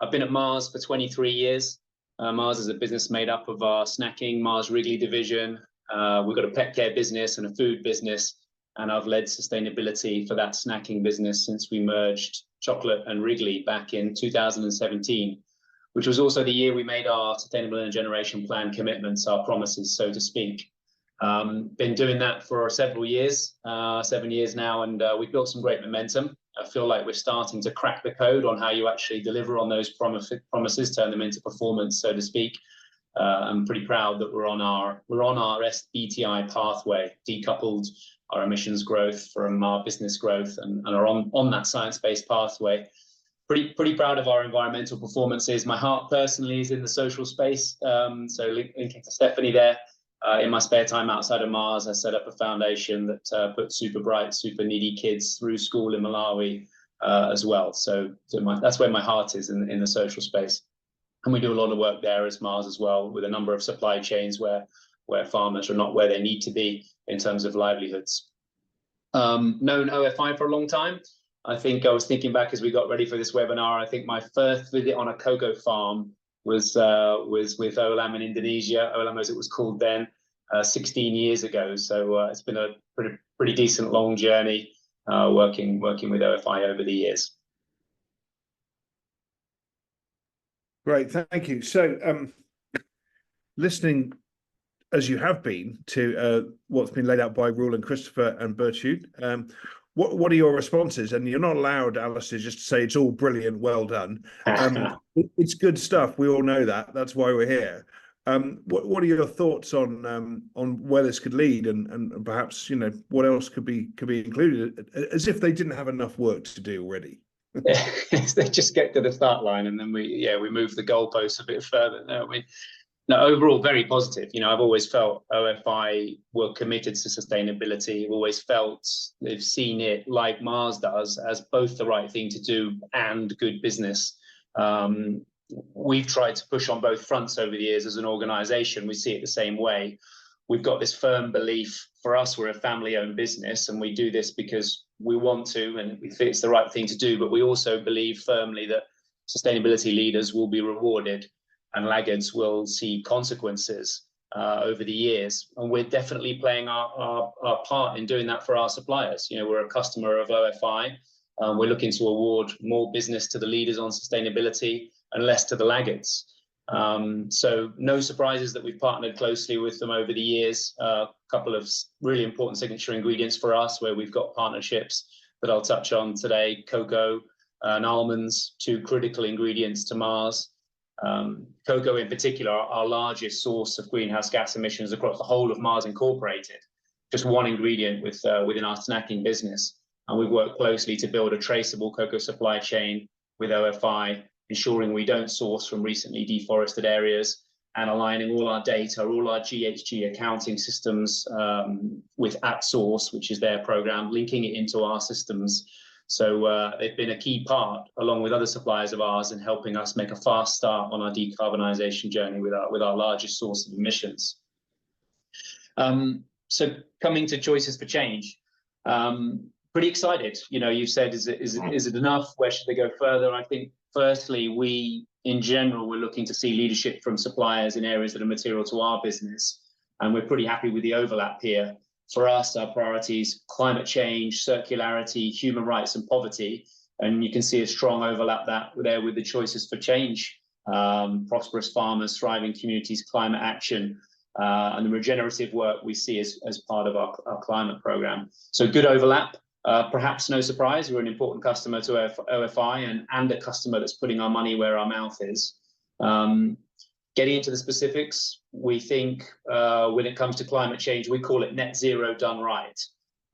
I've been at Mars for 23 years. Mars is a business made up of our snacking Mars Wrigley division. We've got a pet care business and a food business, and I've led sustainability for that snacking business since we merged Chocolate and Wrigley back in 2017, which was also the year we made our Sustainable Intergeneration Plan commitments, our promises, so to speak. Been doing that for several years, 7 years now, and we've built some great momentum. I feel like we're starting to crack the code on how you actually deliver on those promises, turn them into performance, so to speak. I'm pretty proud that we're on our SBTI pathway, decoupled our emissions growth from our business growth, and are on that science-based pathway. Pretty proud of our environmental performances. My heart personally is in the social space, so linking to Stephanie there. In my spare time outside of Mars, I set up a foundation that puts super bright, super needy kids through school in Malawi as well. So that's where my heart is, in the social space. And we do a lot of work there as Mars as well, with a number of supply chains where farmers are not where they need to be in terms of livelihoods. Known OFI for a long time. I think I was thinking back as we got ready for this webinar, I think my first visit on a cocoa farm was with Olam in Indonesia, Olam as it was called then, 16 years ago. So it's been a pretty decent long journey working with OFI over the years. Great, thank you. So listening as you have been to what's been laid out by Roel and Christopher and Berthoud, what are your responses? And you're not allowed, Alistair, just to say it's all brilliant, well done. It's good stuff. We all know that. That's why we're here. What are your thoughts on where this could lead, and perhaps what else could be included, as if they didn't have enough work to do already? They just get to the start line, and then we move the goalposts a bit further. No, overall, very positive. I've always felt OFI were committed to sustainability. I've always felt they've seen it, like Mars does, as both the right thing to do and good business. We've tried to push on both fronts over the years as an organization. We see it the same way. We've got this firm belief. For us, we're a family-owned business, and we do this because we want to, and we think it's the right thing to do, but we also believe firmly that sustainability leaders will be rewarded and laggards will see consequences over the years. And we're definitely playing our part in doing that for our suppliers. We're a customer of OFI. We're looking to award more business to the leaders on sustainability and less to the laggards. So no surprises that we've partnered closely with them over the years. A couple of really important signature ingredients for us where we've got partnerships that I'll touch on today: cocoa and almonds, two critical ingredients to Mars. Cocoa in particular, our largest source of greenhouse gas emissions across the whole of Mars Incorporated, just one ingredient within our snacking business. And we've worked closely to build a traceable cocoa supply chain with OFI, ensuring we don't source from recently deforested areas, and aligning all our data, all our GHG accounting systems with AppSource, which is their program, linking it into our systems So they've been a key part, along with other suppliers of ours, in helping us make a fast start on our decarbonisation journey with our largest source of emissions. So coming to choices for change, pretty excited. You know, you've said, is it enough? Where should they go further? I think, firstly, we, in general, we're looking to see leadership from suppliers in areas that are material to our business. And we're pretty happy with the overlap here. For us, our priorities: climate change, circularity, human rights, and poverty. And you can see a strong overlap there with the choices for change: prosperous farmers, thriving communities, climate action, and the regenerative work we see as part of our climate program. So good overlap. Perhaps no surprise, we're an important customer to OFI and a customer that's putting our money where our mouth is. Getting into the specifics, we think when it comes to climate change, we call it net zero done right.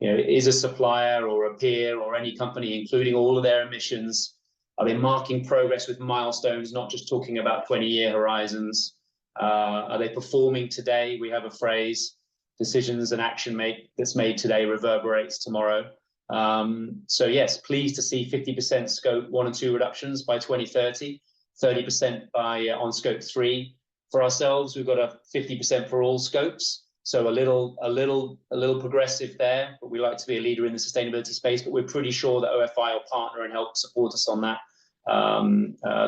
You know, is a supplier or a peer or any company including all of their emissions? Are they marking progress with milestones, not just talking about 20-year horizons? Are they performing today? We have a phrase: decisions and action that's made today reverberates tomorrow. So yes, pleased to see 50% scope 1 and 2 reductions by 2030. 30% on scope 3. For ourselves, we've got a 50% for all scopes, so a little progressive there. But we like to be a leader in the sustainability space. But we're pretty sure that OFI will partner and help support us on that.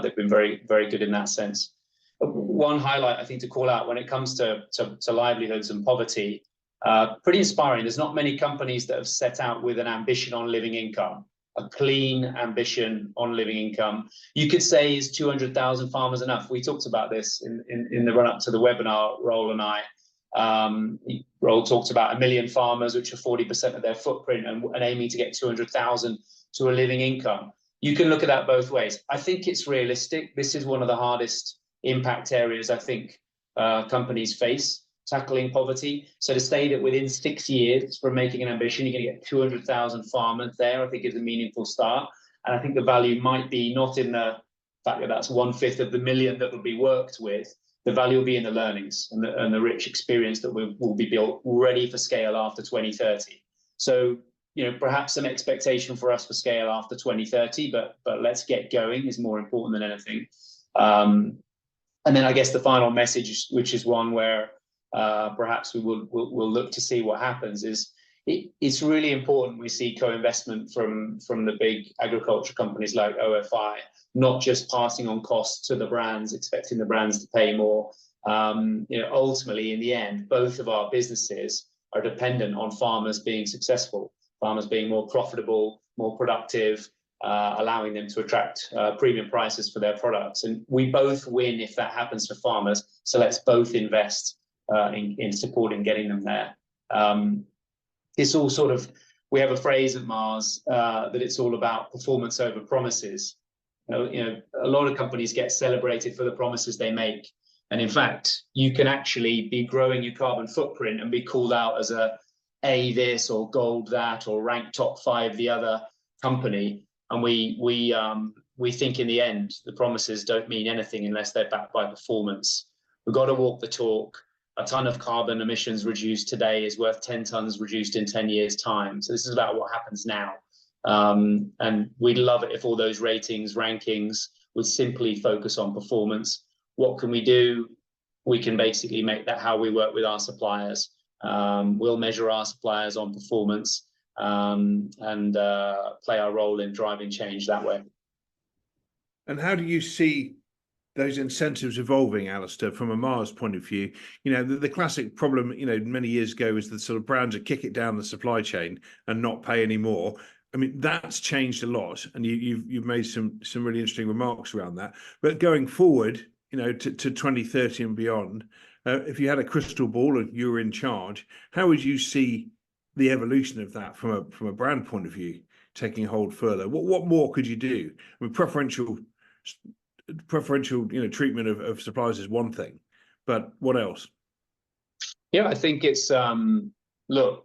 They've been very, very good in that sense. One highlight I think to call out when it comes to livelihoods and poverty, pretty inspiring. There's not many companies that have set out with an ambition on living income. A clean ambition on living income. You could say, is 200,000 farmers enough? We talked about this in the run-up to the webinar, Roel and I. Roel talked about 1 million farmers, which are 40% of their footprint, and aiming to get 200,000 to a living income. You can look at that both ways. I think it's realistic. This is one of the hardest impact areas I think companies face, tackling poverty. So to say that within 6 years from making an ambition, you're going to get 200,000 farmers there, I think is a meaningful start. And I think the value might be not in the fact that that's 1/5 of the million that will be worked with. The value will be in the learnings and the rich experience that will be built ready for scale after 2030. So, you know, perhaps some expectation for us for scale after 2030, but let's get going is more important than anything. And then I guess the final message, which is one where perhaps we'll look to see what happens, is it's really important we see co-investment from the big agriculture companies like OFI, not just passing on costs to the brands, expecting the brands to pay more. You know, ultimately, in the end, both of our businesses are dependent on farmers being successful, farmers being more profitable, more productive, allowing them to attract premium prices for their products. And we both win if that happens for farmers. So let's both invest in supporting getting them there. It's all sort of, we have a phrase at Mars that it's all about performance over promises. You know, a lot of companies get celebrated for the promises they make. And in fact, you can actually be growing your carbon footprint and be called out as a this or gold that or ranked top 5 the other company. And we think in the end, the promises don't mean anything unless they're backed by performance. We've got to walk the talk. A ton of carbon emissions reduced today is worth 10 tons reduced in 10 years' time. So this is about what happens now. And we'd love it if all those ratings, rankings would simply focus on performance. What can we do? We can basically make that how we work with our suppliers. We'll measure our suppliers on performance and play our role in driving change that way. And how do you see those incentives evolving, Alistair, from a Mars point of view? You know, the classic problem, you know, many years ago is the sort of brands that kick it down the supply chain and not pay any more. I mean, that's changed a lot, and you've made some really interesting remarks around that. But going forward, you know, to 2030 and beyond, if you had a crystal ball and you were in charge, how would you see the evolution of that from a brand point of view taking hold further? What more could you do? I mean, preferential, you know, treatment of suppliers is one thing, but what else? Yeah, I think it's look,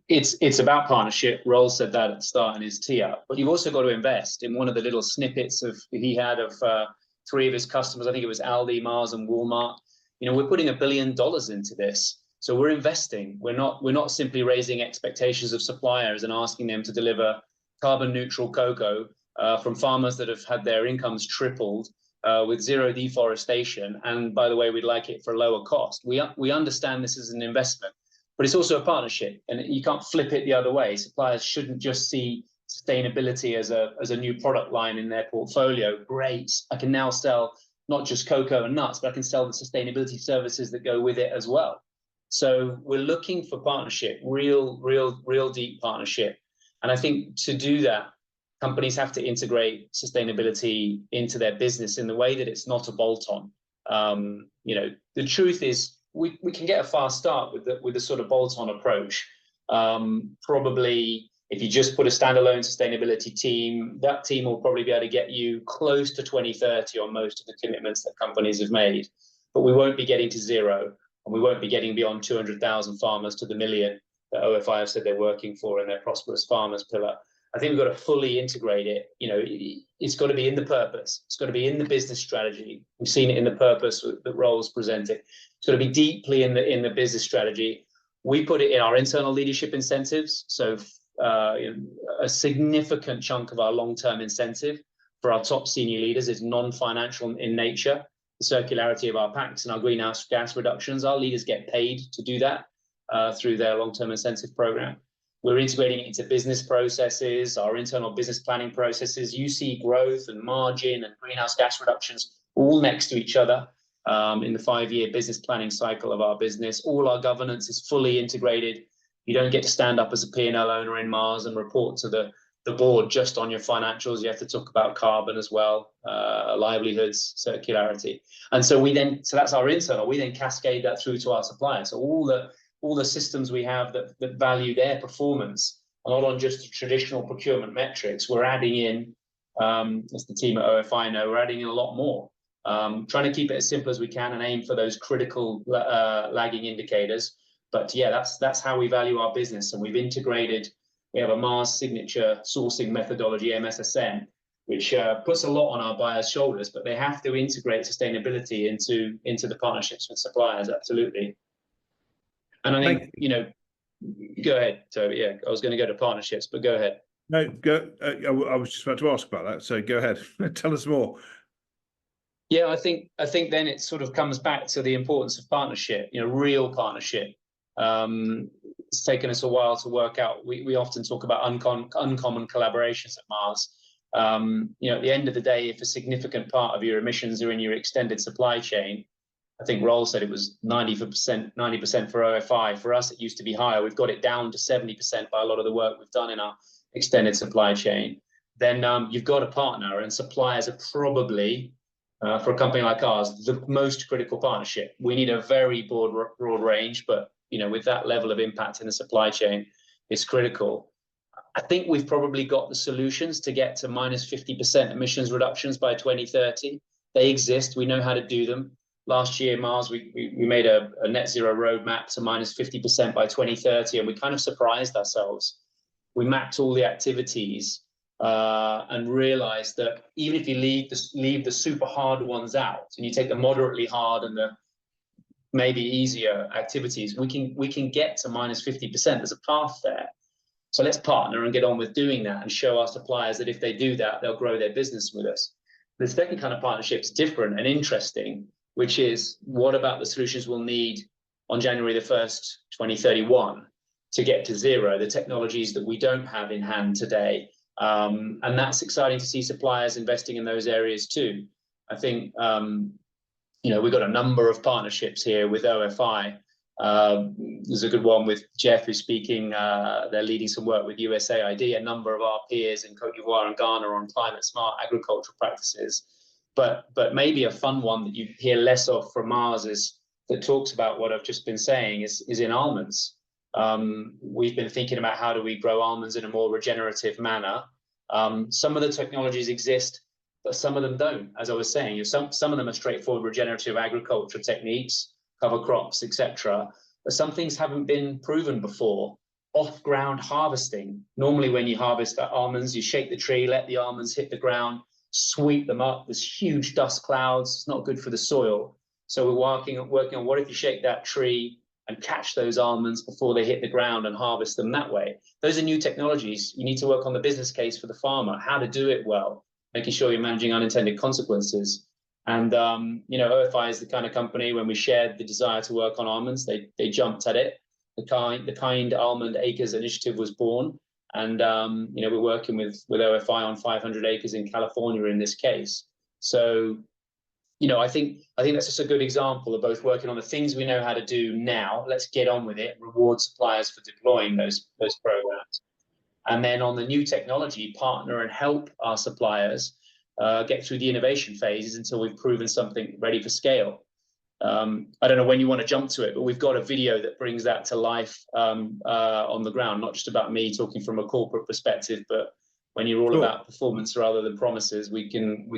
it's about partnership. Roel said that at the start in his tee up, but you've also got to invest. In one of the little snippets he had of 3 of his customers, I think it was Aldi, Mars, and Walmart. You know, we're putting $1 billion into this, so we're investing. We're not simply raising expectations of suppliers and asking them to deliver carbon neutral cocoa from farmers that have had their incomes tripled with zero deforestation. And by the way, we'd like it for a lower cost. We understand this is an investment, but it's also a partnership, and you can't flip it the other way. Suppliers shouldn't just see sustainability as a new product line in their portfolio. Great, I can now sell not just cocoa and nuts, but I can sell the sustainability services that go with it as well. So we're looking for partnership, real deep partnership. And I think to do that, companies have to integrate sustainability into their business in the way that it's not a bolt-on. You know, the truth is we can get a fast start with the sort of bolt-on approach. Probably if you just put a standalone sustainability team, that team will probably be able to get you close to 2030 on most of the commitments that companies have made. But we won't be getting to zero, and we won't be getting beyond 200,000 farmers to the million that OFI have said they're working for in their Prosperous Farmers pillar. I think we've got to fully integrate it. You know, it's got to be in the purpose. It's got to be in the business strategy. We've seen it in the purpose that Rolls presented. It's got to be deeply in the business strategy. We put it in our internal leadership incentives. So a significant chunk of our long-term incentive for our top senior leaders is non-financial in nature. The circularity of our packs and our greenhouse gas reductions. Our leaders get paid to do that through their long-term incentive program. We're integrating it into business processes, our internal business planning processes. You see growth and margin and greenhouse gas reductions all next to each other in the 5-year business planning cycle of our business. All our governance is fully integrated. You don't get to stand up as a P&L owner in Mars and report to the board just on your financials. You have to talk about carbon as well, livelihoods, circularity. And so that's our internal. We then cascade that through to our suppliers. So all the systems we have that value their performance are not on just the traditional procurement metrics. We're adding in, as the team at OFI know, we're adding in a lot more. Trying to keep it as simple as we can and aim for those critical lagging indicators. But yeah, that's how we value our business. And we've integrated, we have a Mars signature sourcing methodology, MSSN, which puts a lot on our buyers' shoulders, but they have to integrate sustainability into the partnerships with suppliers, absolutely. And I think, you know, go ahead, Toby. Yeah, I was going to go to partnerships, but go ahead. No, go. I was just about to ask about that. So go ahead, tell us more. Yeah, I think then it sort of comes back to the importance of partnership. You know, real partnership. It's taken us a while to work out. We often talk about uncommon collaborations at Mars. You know, at the end of the day, if a significant part of your emissions are in your extended supply chain, I think Rolls said it was 90% for OFI. For us, it used to be higher. We've got it down to 70% by a lot of the work we've done in our extended supply chain. Then you've got a partner, and suppliers are probably, for a company like ours, the most critical partnership. We need a very broad range, but you know, with that level of impact in the supply chain, it's critical. I think we've probably got the solutions to get to minus 50% emissions reductions by 2030. They exist. We know how to do them. Last year, Mars, we made a net zero roadmap to minus 50% by 2030, and we kind of surprised ourselves. We mapped all the activities and realized that even if you leave the super hard ones out, and you take the moderately hard and the maybe easier activities, we can get to minus 50%. There's a path there. So let's partner and get on with doing that and show our suppliers that if they do that, they'll grow their business with us. The second kind of partnership is different and interesting, which is what about the solutions we'll need on January the 1st, 2031 to get to zero, the technologies that we don't have in hand today. And that's exciting to see suppliers investing in those areas too. I think, you know, we've got a number of partnerships here with OFI. There's a good one with Jeff, who's speaking. They're leading some work with USAID, a number of our peers in Cote d'Ivoire and Ghana on climate smart agricultural practices. But maybe a fun one that you hear less of from Mars that talks about what I've just been saying is in almonds. We've been thinking about how do we grow almonds in a more regenerative manner. Some of the technologies exist, but some of them don't. As I was saying, some of them are straightforward regenerative agriculture techniques, cover crops, etc. But some things haven't been proven before. Off-ground harvesting. Normally when you harvest almonds, you shake the tree, let the almonds hit the ground, sweep them up. There's huge dust clouds. It's not good for the soil. So we're working on what if you shake that tree and catch those almonds before they hit the ground and harvest them that way. Those are new technologies. You need to work on the business case for the farmer, how to do it well, making sure you're managing unintended consequences. And, OFI is the kind of company, when we shared the desire to work on almonds, they jumped at it. The Kind Almond Acres Initiative was born. And, we're working with OFI on 500 acres in California in this case. So, I think that's just a good example of both working on the things we know how to do now. Let's get on with it, reward suppliers for deploying those programs. And then on the new technology, partner and help our suppliers get through the innovation phases until we've proven something ready for scale. I don't know when you want to jump to it, but we've got a video that brings that to life on the ground, not just about me talking from a corporate perspective, but when you're all about performance rather than promises, we can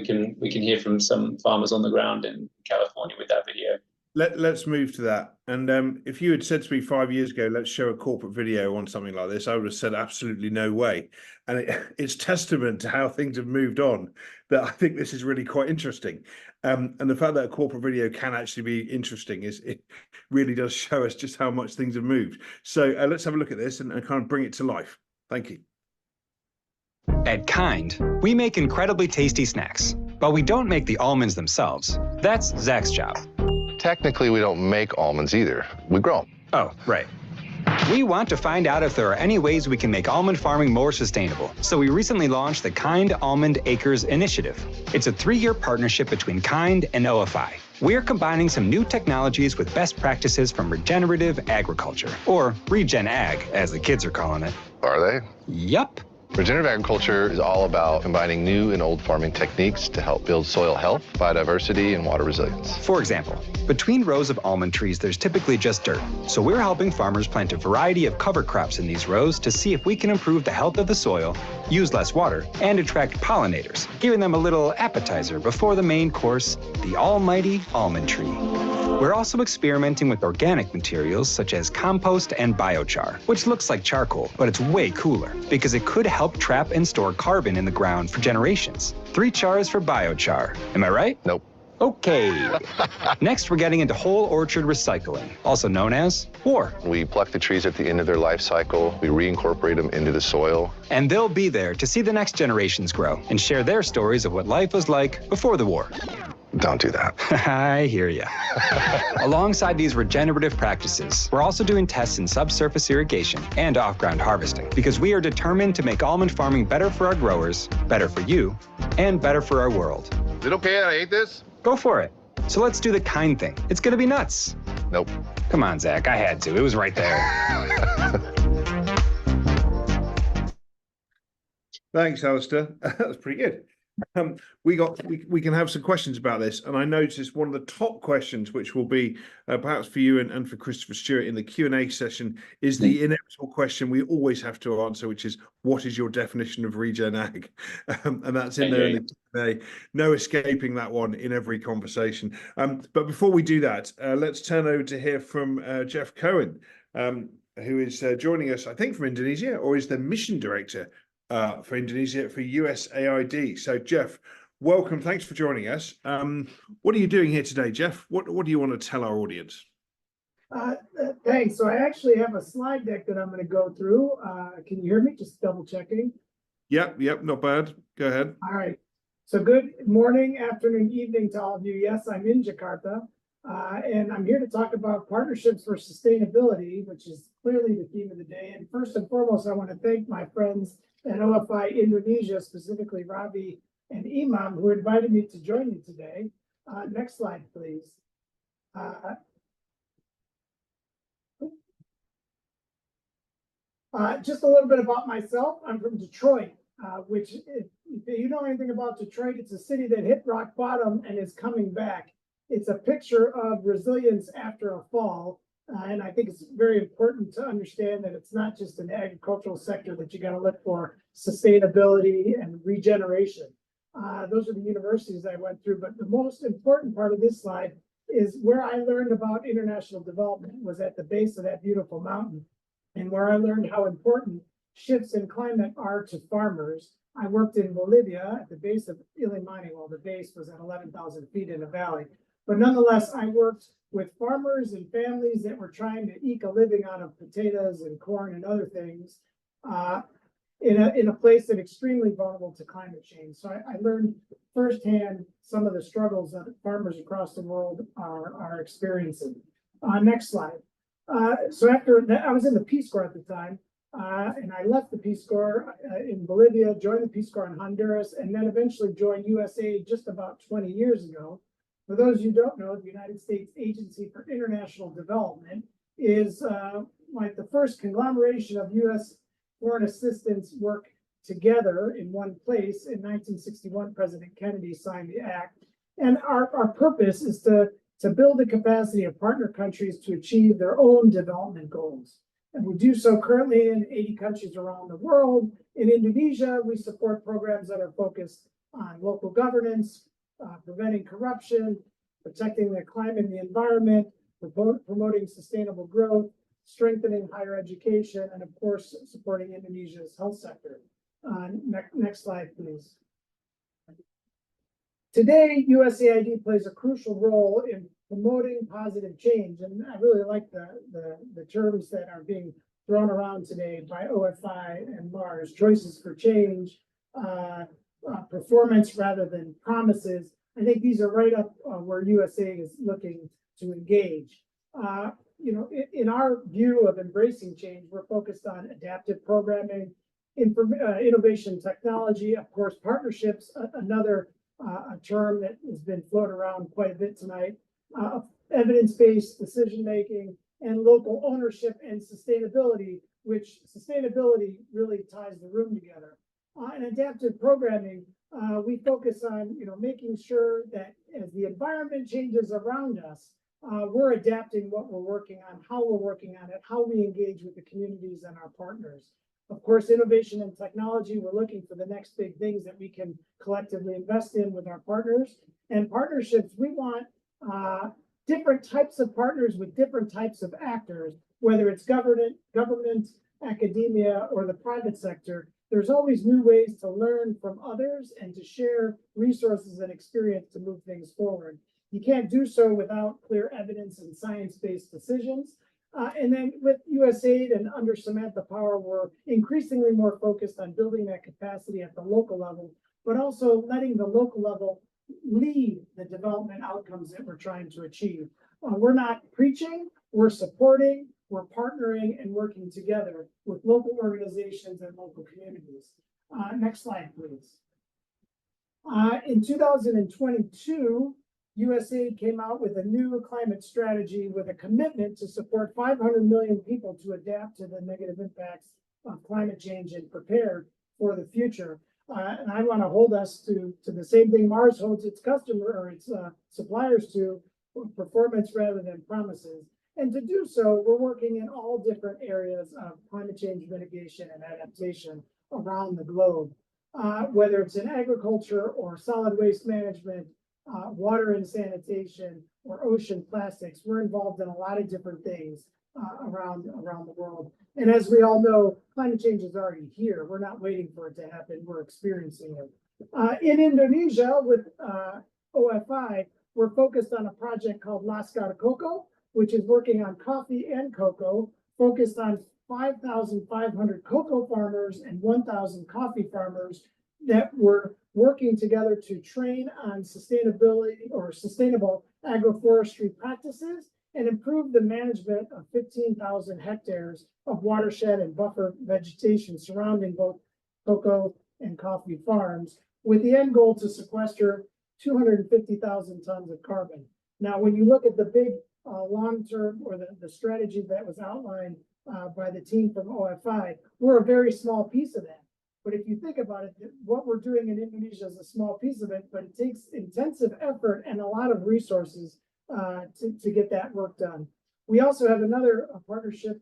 hear from some farmers on the ground in California with that video. Let's move to that. And if you had said to me 5 years ago, let's show a corporate video on something like this, I would have said absolutely no way. And it's testament to how things have moved on that I think this is really quite interesting. And the fact that a corporate video can actually be interesting it really does show us just how much things have moved. So let's have a look at this and kind of bring it to life. Thank you. At Kind, we make incredibly tasty snacks, but we don't make the almonds themselves. That's Zach's job. Technically, we don't make almonds either. We grow them. Oh, right. We want to find out if there are any ways we can make almond farming more sustainable. So we recently launched the Kind Almond Acres Initiative. It's a 3-year partnership between Kind and OFI. We're combining some new technologies with best practices from regenerative agriculture, or Regen Ag, as the kids are calling it. Are they? Yup. Regenerative agriculture is all about combining new and old farming techniques to help build soil health, biodiversity, and water resilience. For example, between rows of almond trees, there's typically just dirt. So we're helping farmers plant a variety of cover crops in these rows to see if we can improve the health of the soil, use less water, and attract pollinators, giving them a little appetizer before the main course, the almighty almond tree. We're also experimenting with organic materials such as compost and biochar, which looks like charcoal, but it's way cooler because it could help trap and store carbon in the ground for generations. 3 chars for biochar. Am I right? Nope. Okay. Next, we're getting into whole orchard recycling, also known as WAR. We pluck the trees at the end of their life cycle. We reincorporate them into the soil. And they'll be there to see the next generations grow and share their stories of what life was like before the war. Don't do that. I hear ya. Alongside these regenerative practices, we're also doing tests in subsurface irrigation and off-ground harvesting because we are determined to make almond farming better for our growers, better for you, and better for our world. Is it okay that I ate this? Go for it. So let's do the Kind thing. It's gonna be nuts. Nope. Come on, Zach, I had to. It was right there. Thanks, Alistair. That was pretty good. We can have some questions about this, and I noticed one of the top questions, which will be perhaps for you and for Christopher Stewart in the Q&A session, is the inevitable question we always have to answer, which is, what is your definition of Regen Ag? And that's in there in the Q&A. No escaping that one in every conversation. But before we do that, let's turn over to hear from Jeff Cohen, who is joining us, I think, from Indonesia, or is the mission director for Indonesia for USAID. So, Jeff, welcome. Thanks for joining us. What are you doing here today, Jeff? What do you want to tell our audience? Thanks. So I actually have a slide deck that I'm going to go through. Can you hear me? Just double checking. Yep, not bad. Go ahead. All right. So good morning, afternoon, evening to all of you. Yes, I'm in Jakarta, and I'm here to talk about partnerships for sustainability, which is clearly the theme of the day. And first and foremost, I want to thank my friends at OFI Indonesia, specifically Ravi and Imam, who invited me to join you today. Next slide, please. Just a little bit about myself. I'm from Detroit, which, if you know anything about Detroit, it's a city that hit rock bottom and is coming back. It's a picture of resilience after a fall. And I think it's very important to understand that it's not just an agricultural sector that you got to look for sustainability and regeneration. Those are the universities I went through. But the most important part of this slide is where I learned about international development was at the base of that beautiful mountain, and where I learned how important shifts in climate are to farmers. I worked in Bolivia at the base of Illimani. Well, the base was at 11,000 feet in a valley. But nonetheless, I worked with farmers and families that were trying to eke a living out of potatoes and corn and other things in a place that's extremely vulnerable to climate change. So I learned firsthand some of the struggles that farmers across the world are experiencing. Next slide. So after that, I was in the Peace Corps at the time, and I left the Peace Corps in Bolivia, joined the Peace Corps in Honduras, and then eventually joined USAID just about 20 years ago. For those who don't know, the United States Agency for International Development is like the first conglomeration of U.S. foreign assistance work together in one place. In 1961, President Kennedy signed the act. And our purpose is to build the capacity of partner countries to achieve their own development goals. And we do so currently in 80 countries around the world. In Indonesia, we support programs that are focused on local governance, preventing corruption, protecting the climate and the environment, promoting sustainable growth, strengthening higher education, and of course, supporting Indonesia's health sector. Next slide, please. Today, USAID plays a crucial role in promoting positive change, and I really like the terms that are being thrown around today by OFI and Mars: choices for change, performance rather than promises. I think these are right up where USAID is looking to engage. In our view of embracing change, we're focused on adaptive programming, innovation technology, of course, partnerships, another a term that has been floated around quite a bit tonight, evidence-based decision-making, and local ownership and sustainability, which sustainability really ties the room together. And adaptive programming, we focus on making sure that as the environment changes around us, we're adapting what we're working on, how we're working on it, how we engage with the communities and our partners. Of course, innovation and technology, we're looking for the next big things that we can collectively invest in with our partners. And partnerships, we want different types of partners with different types of actors, whether it's government, academia, or the private sector. There's always new ways to learn from others and to share resources and experience to move things forward. You can't do so without clear evidence and science-based decisions. And then with USAID and under Samantha Power, we're increasingly more focused on building that capacity at the local level, but also letting the local level lead the development outcomes that we're trying to achieve. We're not preaching, we're supporting, we're partnering and working together with local organizations and local communities. Next slide, please. In 2022, USAID came out with a new climate strategy with a commitment to support 500 million people to adapt to the negative impacts of climate change and prepare for the future. And I want to hold us to the same thing Mars holds its customer or its suppliers to, performance rather than promises. And to do so, we're working in all different areas of climate change mitigation and adaptation around the globe, whether it's in agriculture or solid waste management, water and sanitation, or ocean plastics. We're involved in a lot of different things around the world. And as we all know, climate change is already here. We're not waiting for it to happen. We're experiencing it. In Indonesia with OFI, we're focused on a project called Laskar Cocoa, which is working on coffee and cocoa, focused on 5,500 cocoa farmers and 1,000 coffee farmers that were working together to train on sustainability or sustainable agroforestry practices and improve the management of 15,000 hectares of watershed and buffer vegetation surrounding both cocoa and coffee farms, with the end goal to sequester 250,000 tons of carbon. Now, when you look at the big long-term or the strategy that was outlined by the team from OFI, we're a very small piece of that. But if you think about it, what we're doing in Indonesia is a small piece of it, but it takes intensive effort and a lot of resources to get that work done. We also have another partnership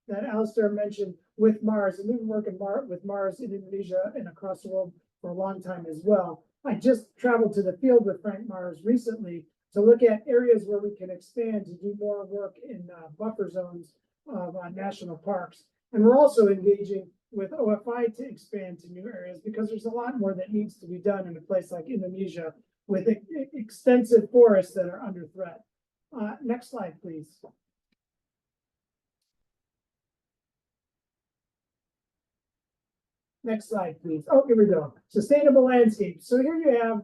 that Alistair mentioned with Mars, and we've been working with Mars in Indonesia and across the world for a long time as well. I just traveled to the field with Frank Mars recently to look at areas where we can expand to do more work in buffer zones of national parks. And we're also engaging with OFI to expand to new areas because there's a lot more that needs to be done in a place like Indonesia with extensive forests that are under threat. Next slide, please. Next slide, please. Oh, here we go. Sustainable landscapes. So here you have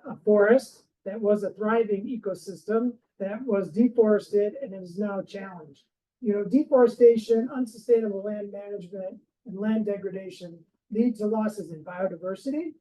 a forest that was a thriving ecosystem that was deforested and is now challenged. You know, deforestation, unsustainable land management, and land degradation lead to losses in biodiversity,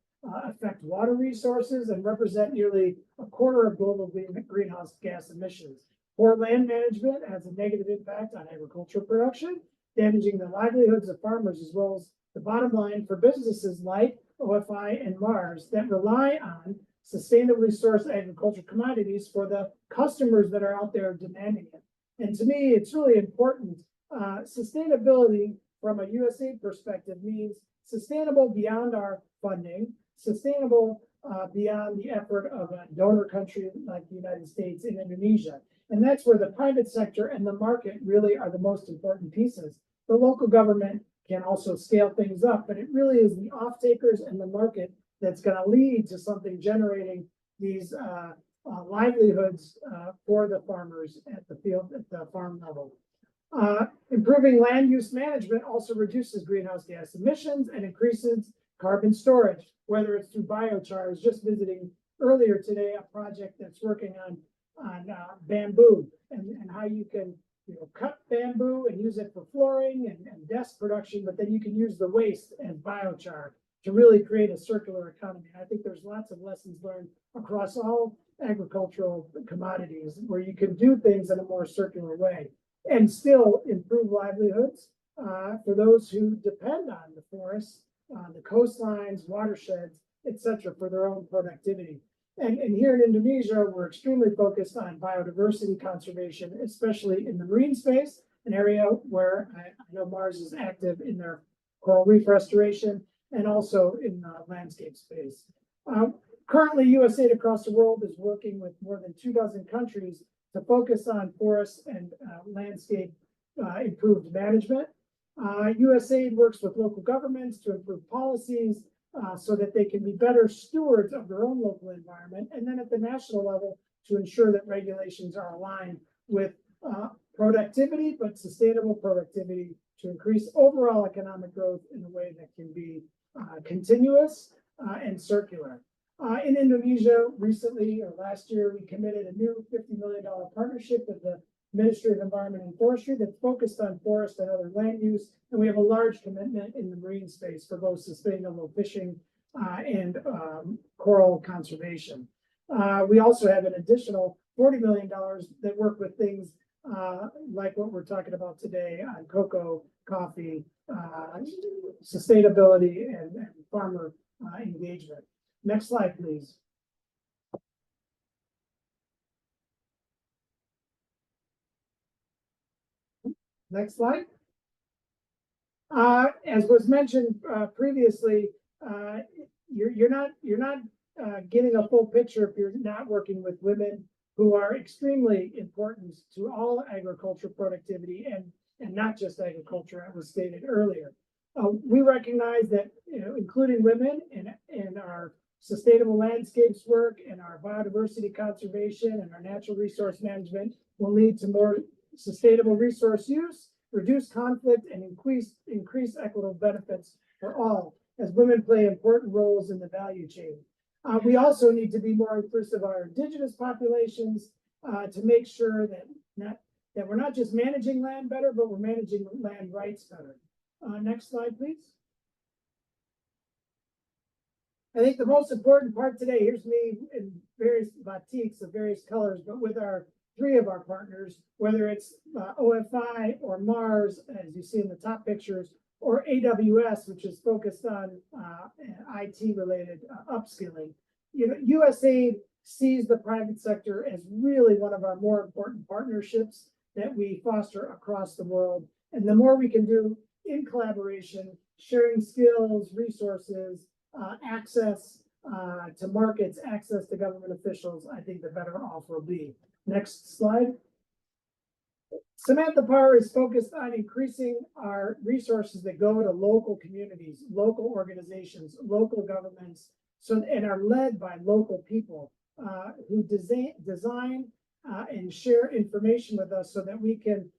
affect water resources, and represent nearly a quarter of global greenhouse gas emissions. Poor land management has a negative impact on agricultural production, damaging the livelihoods of farmers as well as the bottom line for businesses like OFI and Mars that rely on sustainably sourced agricultural commodities for the customers that are out there demanding it. And to me, it's really important. Sustainability from a USAID perspective means sustainable beyond our funding, sustainable beyond the effort of a donor country like the United States and Indonesia. And that's where the private sector and the market really are the most important pieces. The local government can also scale things up, but it really is the off-takers and the market that's going to lead to something generating these livelihoods for the farmers at the farm level. Improving land use management also reduces greenhouse gas emissions and increases carbon storage, whether it's through biochar. I was just visiting earlier today a project that's working on bamboo and how you can cut bamboo and use it for flooring and desk production, but then you can use the waste as biochar to really create a circular economy. I think there's lots of lessons learned across all agricultural commodities where you can do things in a more circular way and still improve livelihoods for those who depend on the forests, the coastlines, watersheds, etc., for their own productivity. And here in Indonesia, we're extremely focused on biodiversity conservation, especially in the marine space, an area where I know Mars is active in their coral reef restoration and also in the landscape space. Currently, USAID across the world is working with more than 24 countries to focus on forests and landscape improved management. USAID works with local governments to improve policies so that they can be better stewards of their own local environment, and then at the national level to ensure that regulations are aligned with productivity, but sustainable productivity to increase overall economic growth in a way that can be continuous and circular. In Indonesia, recently or last year, we committed a new $50 million partnership with the Ministry of Environment and Forestry that's focused on forest and other land use. And we have a large commitment in the marine space for both sustainable fishing and coral conservation. We also have an additional $40 million that work with things like what we're talking about today on cocoa, coffee, sustainability, and farmer engagement. Next slide, please. Next slide. As was mentioned previously, you're not getting a full picture if you're not working with women who are extremely important to all agriculture productivity and not just agriculture, as was stated earlier. We recognize that including women in our sustainable landscapes work and our biodiversity conservation and our natural resource management will lead to more sustainable resource use, reduce conflict, and increase equitable benefits for all, as women play important roles in the value chain. We also need to be more inclusive of our indigenous populations to make sure that we're not just managing land better, but we're managing land rights better. Next slide, please. I think the most important part today, here's me in various batiks of various colors, but with three of our partners, whether it's OFI or Mars, as you see in the top pictures, or AWS, which is focused on IT-related upskilling. USAID sees the private sector as really one of our more important partnerships that we foster across the world. And the more we can do in collaboration, sharing skills, resources, access to markets, access to government officials, I think the better off we'll be. Next slide. Samantha Power is focused on increasing our resources that go to local communities, local organizations, local governments, and are led by local people who design and share information with us so that we can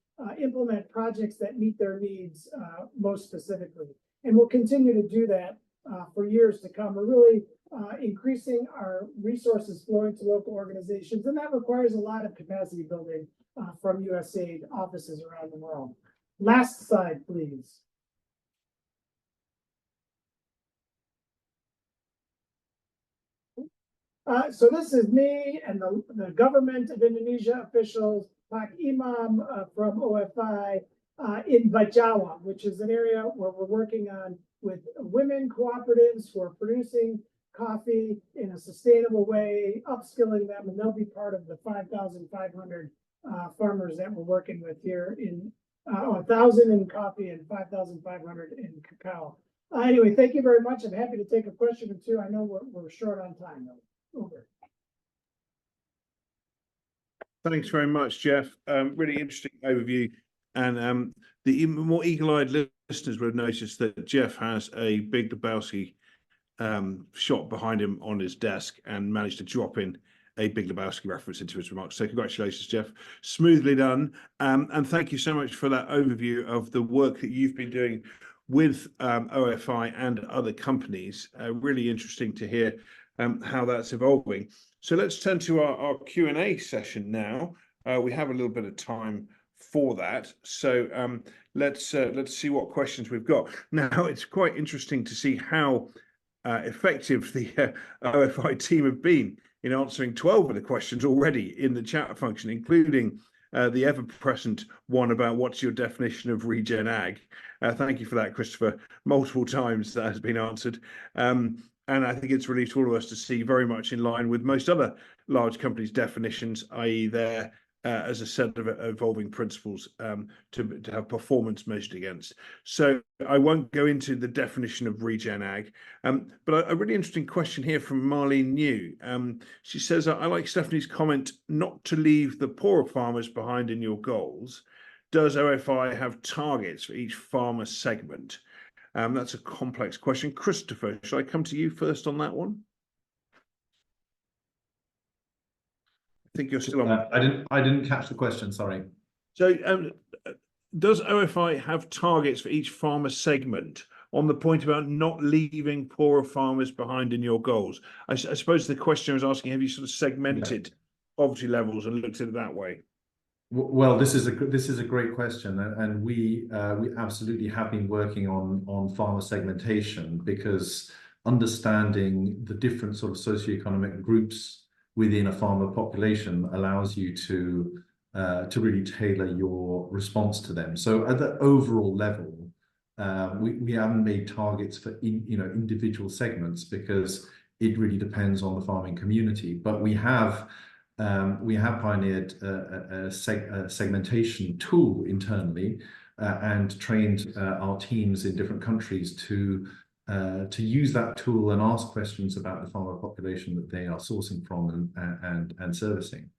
implement projects that meet their needs most specifically. And we'll continue to do that for years to come. We're really increasing our resources flowing to local organizations, and that requires a lot of capacity building from USAID offices around the world. Last slide, please. So this is me and the government of Indonesia officials, Pak Imam from OFI in Bajawa, which is an area where we're working on with women cooperatives who are producing coffee in a sustainable way, upskilling them, and they'll be part of the 5,500 farmers that we're working with here in 1,000 in coffee and 5,500 in cacao. Anyway, thank you very much. I'm happy to take a question or two. I know we're short on time though. Over. Thanks very much, Jeff. Really interesting overview. And the more eagle-eyed listeners would have noticed that Jeff has a Big Lebowski shot behind him on his desk and managed to drop in a Big Lebowski reference into his remarks. So congratulations, Jeff. Smoothly done. And thank you so much for that overview of the work that you've been doing with OFI and other companies. Really interesting to hear how that's evolving. So let's turn to our Q&A session now. We have a little bit of time for that. So let's see what questions we've got. Now, it's quite interesting to see how effective the OFI team have been in answering 12 of the questions already in the chat function, including the ever-present one about what's your definition of regen ag. Thank you for that, Christopher. Multiple times that has been answered. And I think it's relieved to all of us to see very much in line with most other large companies' definitions, i.e. they're as a set of evolving principles to have performance measured against. So I won't go into the definition of regen ag, but a really interesting question here from Marlene New. She says, I like Stephanie's comment not to leave the poorer farmers behind in your goals. Does OFI have targets for each farmer segment? That's a complex question. Christopher, shall I come to you first on that one? I think you're still on. I didn't catch the question, sorry. So does OFI have targets for each farmer segment on the point about not leaving poorer farmers behind in your goals? I suppose the question was asking, have you sort of segmented poverty levels and looked at it that way? Well, this is a great question, and we absolutely have been working on farmer segmentation, because understanding the different sort of socioeconomic groups within a farmer population allows you to really tailor your response to them. So at the overall level, we haven't made targets for individual segments, because it really depends on the farming community. But we have pioneered a segmentation tool internally and trained our teams in different countries to use that tool and ask questions about the farmer population that they are sourcing from and servicing.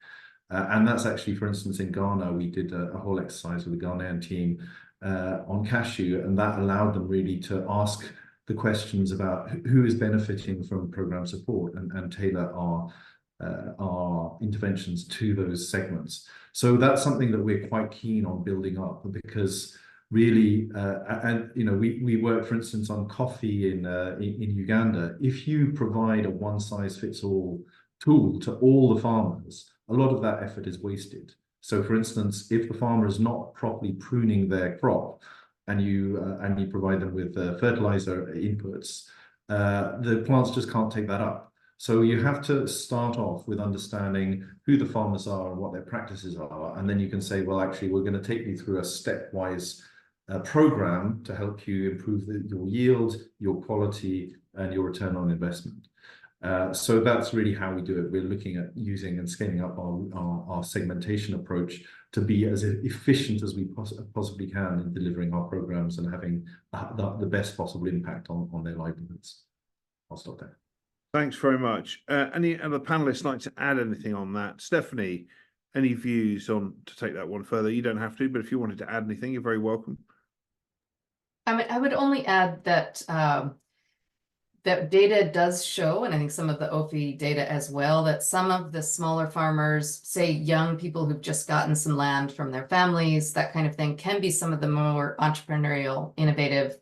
And that's actually, for instance, in Ghana, we did a whole exercise with the Ghanaian team on cashew, and that allowed them really to ask the questions about who is benefiting from program support and tailor our interventions to those segments. So that's something that we're quite keen on building up, because really, we work, for instance, on coffee in Uganda. If you provide a one-size-fits-all tool to all the farmers, a lot of that effort is wasted. So, for instance, if the farmer is not properly pruning their crop, and you provide them with fertilizer inputs, the plants just can't take that up. So you have to start off with understanding who the farmers are and what their practices are, and then you can say, well, actually, we're going to take you through a stepwise program to help you improve your yield, your quality, and your return on investment. So that's really how we do it. We're looking at using and scaling up our segmentation approach to be as efficient as we possibly can in delivering our programs and having the best possible impact on their livelihoods. I'll stop there. Thanks very much. Any other panelists like to add anything on that? Stephanie, any views on to take that one further? You don't have to, but if you wanted to add anything, you're very welcome. I would only add that that data does show, and I think some of the OFI data as well, that some of the smaller farmers, say young people who've just gotten some land from their families, that kind of thing, can be some of the more entrepreneurial, innovative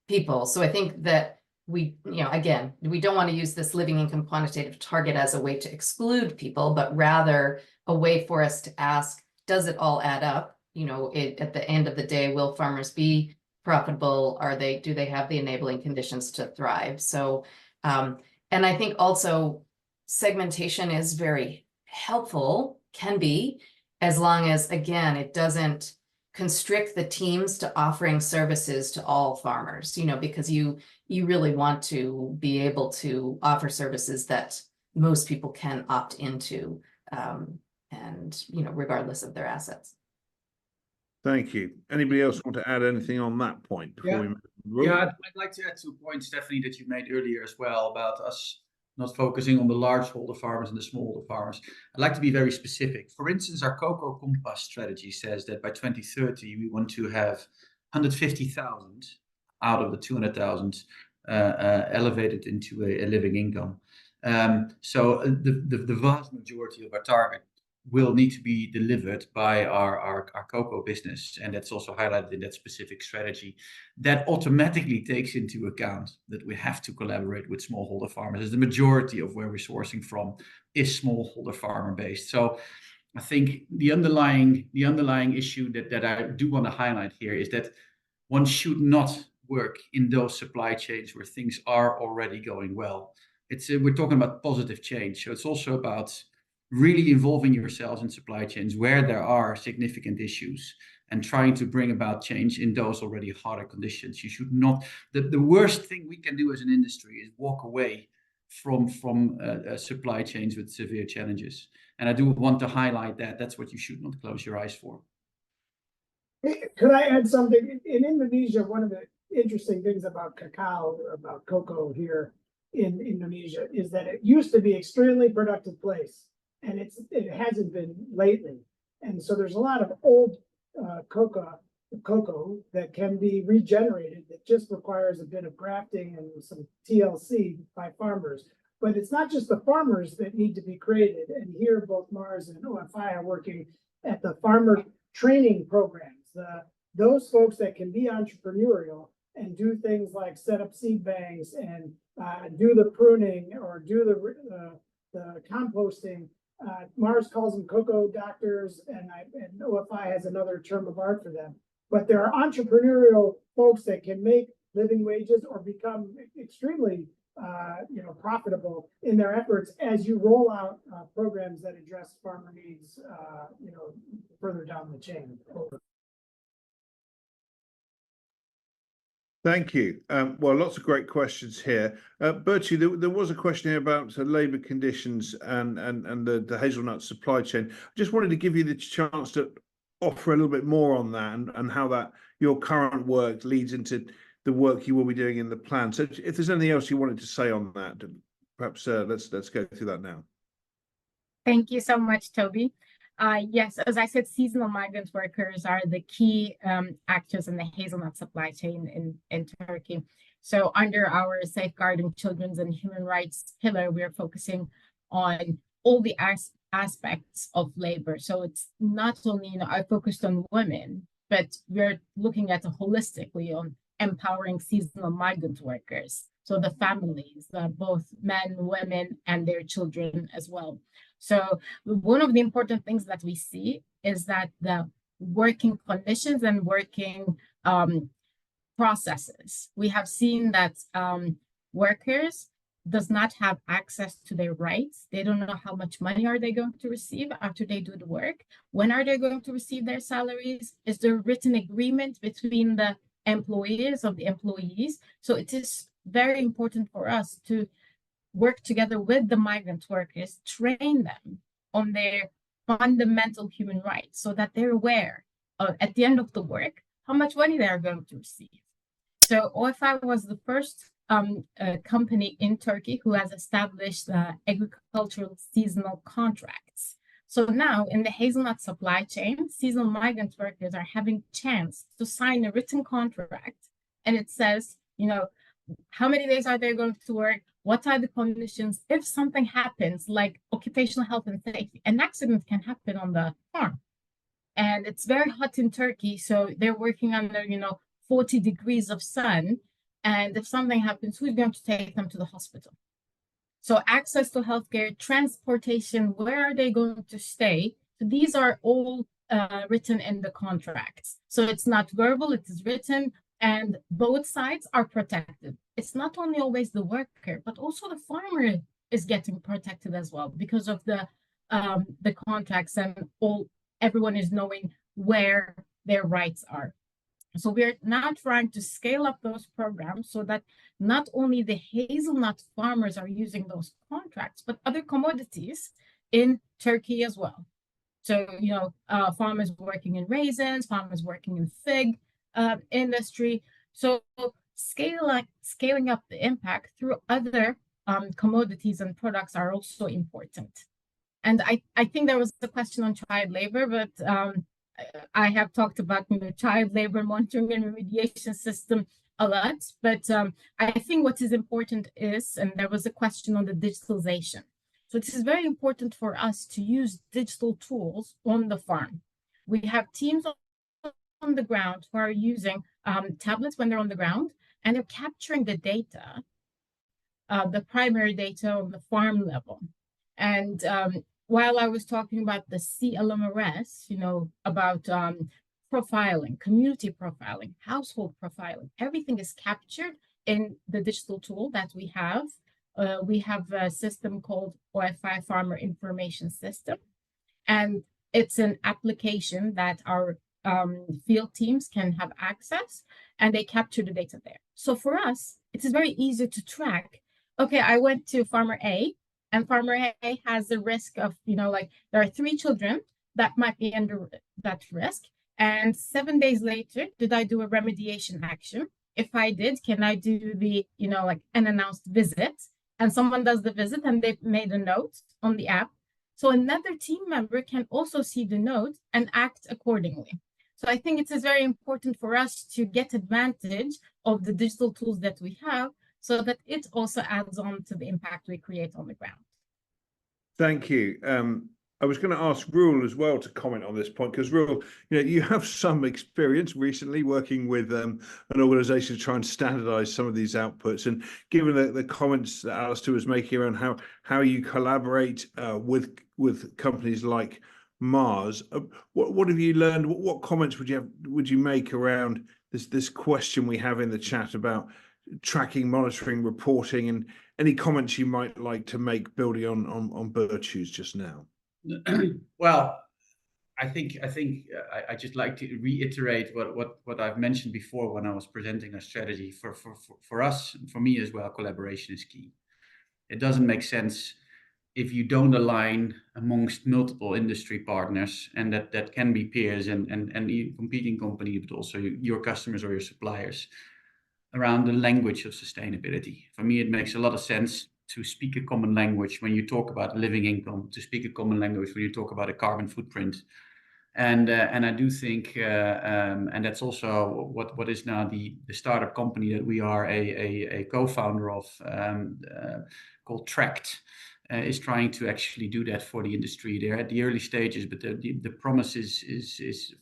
people. So I think that we, again, we don't want to use this living income quantitative target as a way to exclude people, but rather a way for us to ask, does it all add up? At the end of the day, will farmers be profitable? Do they have the enabling conditions to thrive? So, and I think also segmentation is very helpful, can be, as long as, again, it doesn't constrict the teams to offering services to all farmers, because you really want to be able to offer services that most people can opt into, and, regardless of their assets. Thank you. Anybody else want to add anything on that point before we move on? Yeah, I'd like to add 2 points, Stephanie, that you made earlier as well about us not focusing on the large-holder farmers and the smallholder farmers. I'd like to be very specific. For instance, our Cocoa Compass strategy says that by 2030, we want to have 150,000 out of the 200,000 elevated into a living income. So the vast majority of our target will need to be delivered by our cocoa business, and that's also highlighted in that specific strategy. That automatically takes into account that we have to collaborate with smallholder farmers, as the majority of where we're sourcing from is smallholder farmer based. So I think the underlying issue that I do want to highlight here is that one should not work in those supply chains where things are already going well. We're talking about positive change, so it's also about really involving yourselves in supply chains where there are significant issues and trying to bring about change in those already harder conditions. You should not, the worst thing we can do as an industry is walk away from supply chains with severe challenges. And I do want to highlight that that's what you should not close your eyes for. Could I add something? In Indonesia, one of the interesting things about cacao, or about cocoa here in Indonesia, is that it used to be an extremely productive place. And it hasn't been lately. And so there's a lot of old cocoa that can be regenerated that just requires a bit of grafting and some TLC by farmers. But it's not just the farmers that need to be created. And here both Mars and OFI are working at the farmer training programs. Those folks that can be entrepreneurial and do things like set up seed banks and do the pruning or do the composting. Mars calls them cocoa doctors, and OFI has another term of art for them. But there are entrepreneurial folks that can make living wages or become extremely, profitable in their efforts as you roll out programs that address farmer needs, further down the chain. Thank you. Well, lots of great questions here. Bertie, there was a question here about labour conditions and the hazelnut supply chain. I just wanted to give you the chance to offer a little bit more on that and how that your current work leads into the work you will be doing in the plan. So if there's anything else you wanted to say on that, perhaps let's go through that now. Thank you so much, Toby. Yes, as I said, seasonal migrant workers are the key actors in the hazelnut supply chain in Turkey. So under our Safeguarding Children's and Human Rights pillar, we are focusing on all the aspects of labor. So it's not only, I focused on women, but we're looking at it holistically on empowering seasonal migrant workers. So the families, both men, women, and their children as well. So one of the important things that we see is that the working conditions and working processes, we have seen that workers does not have access to their rights. They don't know how much money are they going to receive after they do the work. When are they going to receive their salaries? Is there a written agreement between the employers of the employees? So it is very important for us to work together with the migrant workers, train them on their fundamental human rights so that they're aware at the end of the work how much money they are going to receive. So OFI was the first company in Turkey who has established agricultural seasonal contracts. So now in the hazelnut supply chain, seasonal migrant workers are having chance to sign a written contract, and it says, how many days are they going to work? What are the conditions? If something happens, like occupational health and safety, an accident can happen on the farm. And it's very hot in Turkey, so they're working under, 40 degrees of sun. And if something happens, who's going to take them to the hospital? So access to healthcare, transportation, where are they going to stay? So these are all written in the contracts. So it's not verbal, it is written, and both sides are protected. It's not only always the worker, but also the farmer is getting protected as well because of the contracts, and everyone is knowing where their rights are. So we're now trying to scale up those programs so that not only the hazelnut farmers are using those contracts, but other commodities in Turkey as well. So, farmers working in raisins, farmers working in fig industry. So scaling up the impact through other commodities and products are also important. And I think there was a question on child labor, but I have talked about the child labor monitoring and remediation system a lot. But I think what is important is, and there was a question on the digitalization. So this is very important for us to use digital tools on the farm. We have teams on the ground who are using tablets when they're on the ground, and they're capturing the data, the primary data on the farm level. And while I was talking about the CLMRS, about profiling, community profiling, household profiling, everything is captured in the digital tool that we have. We have a system called OFI Farmer Information System, and it's an application that our field teams can have access, and they capture the data there. So for us, it is very easy to track. Okay, I went to farmer A, and farmer A has the risk of, there are 3 children that might be under that risk. And 7 days later, did I do a remediation action? If I did, can I do the, an announced visit? And someone does the visit and they've made a note on the app. So another team member can also see the note and act accordingly. So I think it is very important for us to get advantage of the digital tools that we have, so that it also adds on to the impact we create on the ground. Thank you. I was going to ask Roel as well to comment on this point, because Roel, you have some experience recently working with an organisation to try and standardise some of these outputs. And given the comments that Alistair was making around how you collaborate with companies like Mars, what have you learned? What comments would you make around this question we have in the chat about tracking, monitoring, reporting, and any comments you might like to make building on Virtues just now? Well, I think I just like to reiterate what I've mentioned before when I was presenting our strategy. For us, for me as well, collaboration is key. It doesn't make sense if you don't align amongst multiple industry partners, and that can be peers and competing companies, but also your customers or your suppliers, around the language of sustainability. For me, it makes a lot of sense to speak a common language when you talk about living income, to speak a common language when you talk about a carbon footprint. And I do think, and that's also what is now the startup company that we are a co-founder of, called Tract, is trying to actually do that for the industry. They're at the early stages, but the promise is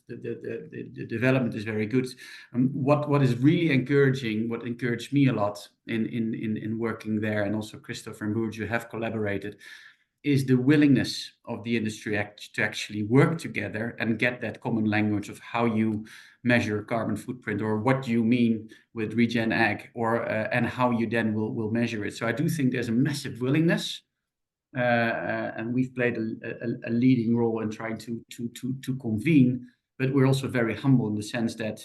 the development is very good. What is really encouraging, what encouraged me a lot in working there, and also Christopher and Burju have collaborated, is the willingness of the industry to actually work together and get that common language of how you measure carbon footprint, or what you mean with regen ag, or and how you then will measure it. So I do think there's a massive willingness. And we've played a leading role in trying to convene, but we're also very humble in the sense that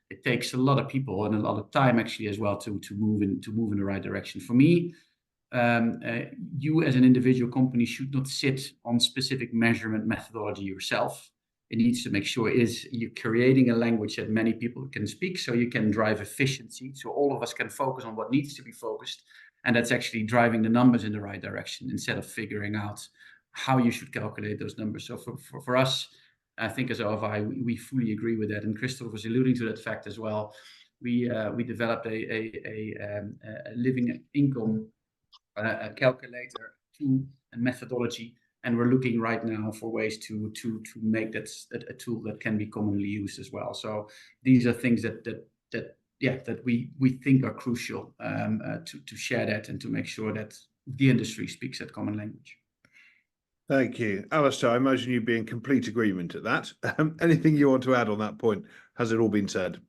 it takes a lot of people and a lot of time actually as well to move in the right direction. For me, you as an individual company should not sit on specific measurement methodology yourself. It needs to make sure you're creating a language that many people can speak, so you can drive efficiency, so all of us can focus on what needs to be focused. And that's actually driving the numbers in the right direction, instead of figuring out how you should calculate those numbers. So for us, I think as OFI, we fully agree with that. And Christoph was alluding to that fact as well. we developed a living income calculator tool and methodology, and we're looking right now for ways to make that a tool that can be commonly used as well. So these are things that we think are crucial to share that and to make sure that the industry speaks that common language. Thank you. Alistair, I imagine you'd be in complete agreement at that. Anything you want to add on that point? Has it all been said?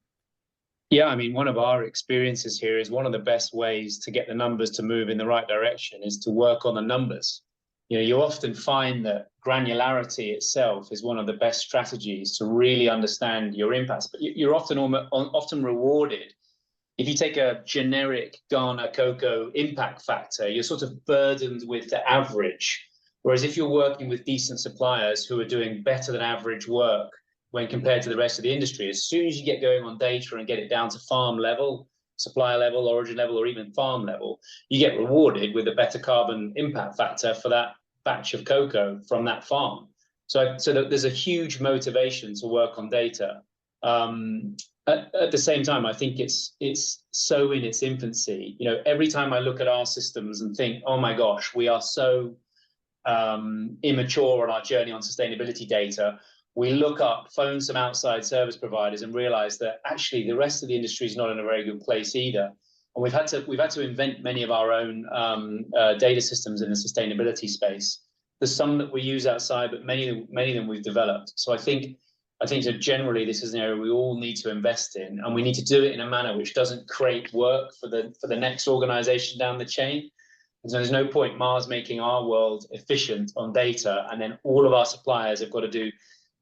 Yeah, I mean, one of our experiences here is one of the best ways to get the numbers to move in the right direction is to work on the numbers. You know, you often find that granularity itself is one of the best strategies to really understand your impacts, but you're often rewarded. If you take a generic Ghana cocoa impact factor, you're sort of burdened with the average. Whereas if you're working with decent suppliers who are doing better than average work when compared to the rest of the industry, as soon as you get going on data and get it down to farm level, supplier level, origin level, or even farm level, you get rewarded with a better carbon impact factor for that batch of cocoa from that farm. So there's a huge motivation to work on data. At the same time, I think it's so in its infancy. You know, every time I look at our systems and think, oh my gosh, we are so immature on our journey on sustainability data, we look up, phone some outside service providers and realize that actually the rest of the industry is not in a very good place either. And we've had to invent many of our own data systems in the sustainability space. There's some that we use outside, but many of them we've developed. So I think that generally this is an area we all need to invest in, and we need to do it in a manner which doesn't create work for the next organization down the chain. And so there's no point Mars making our world efficient on data, and then all of our suppliers have got to do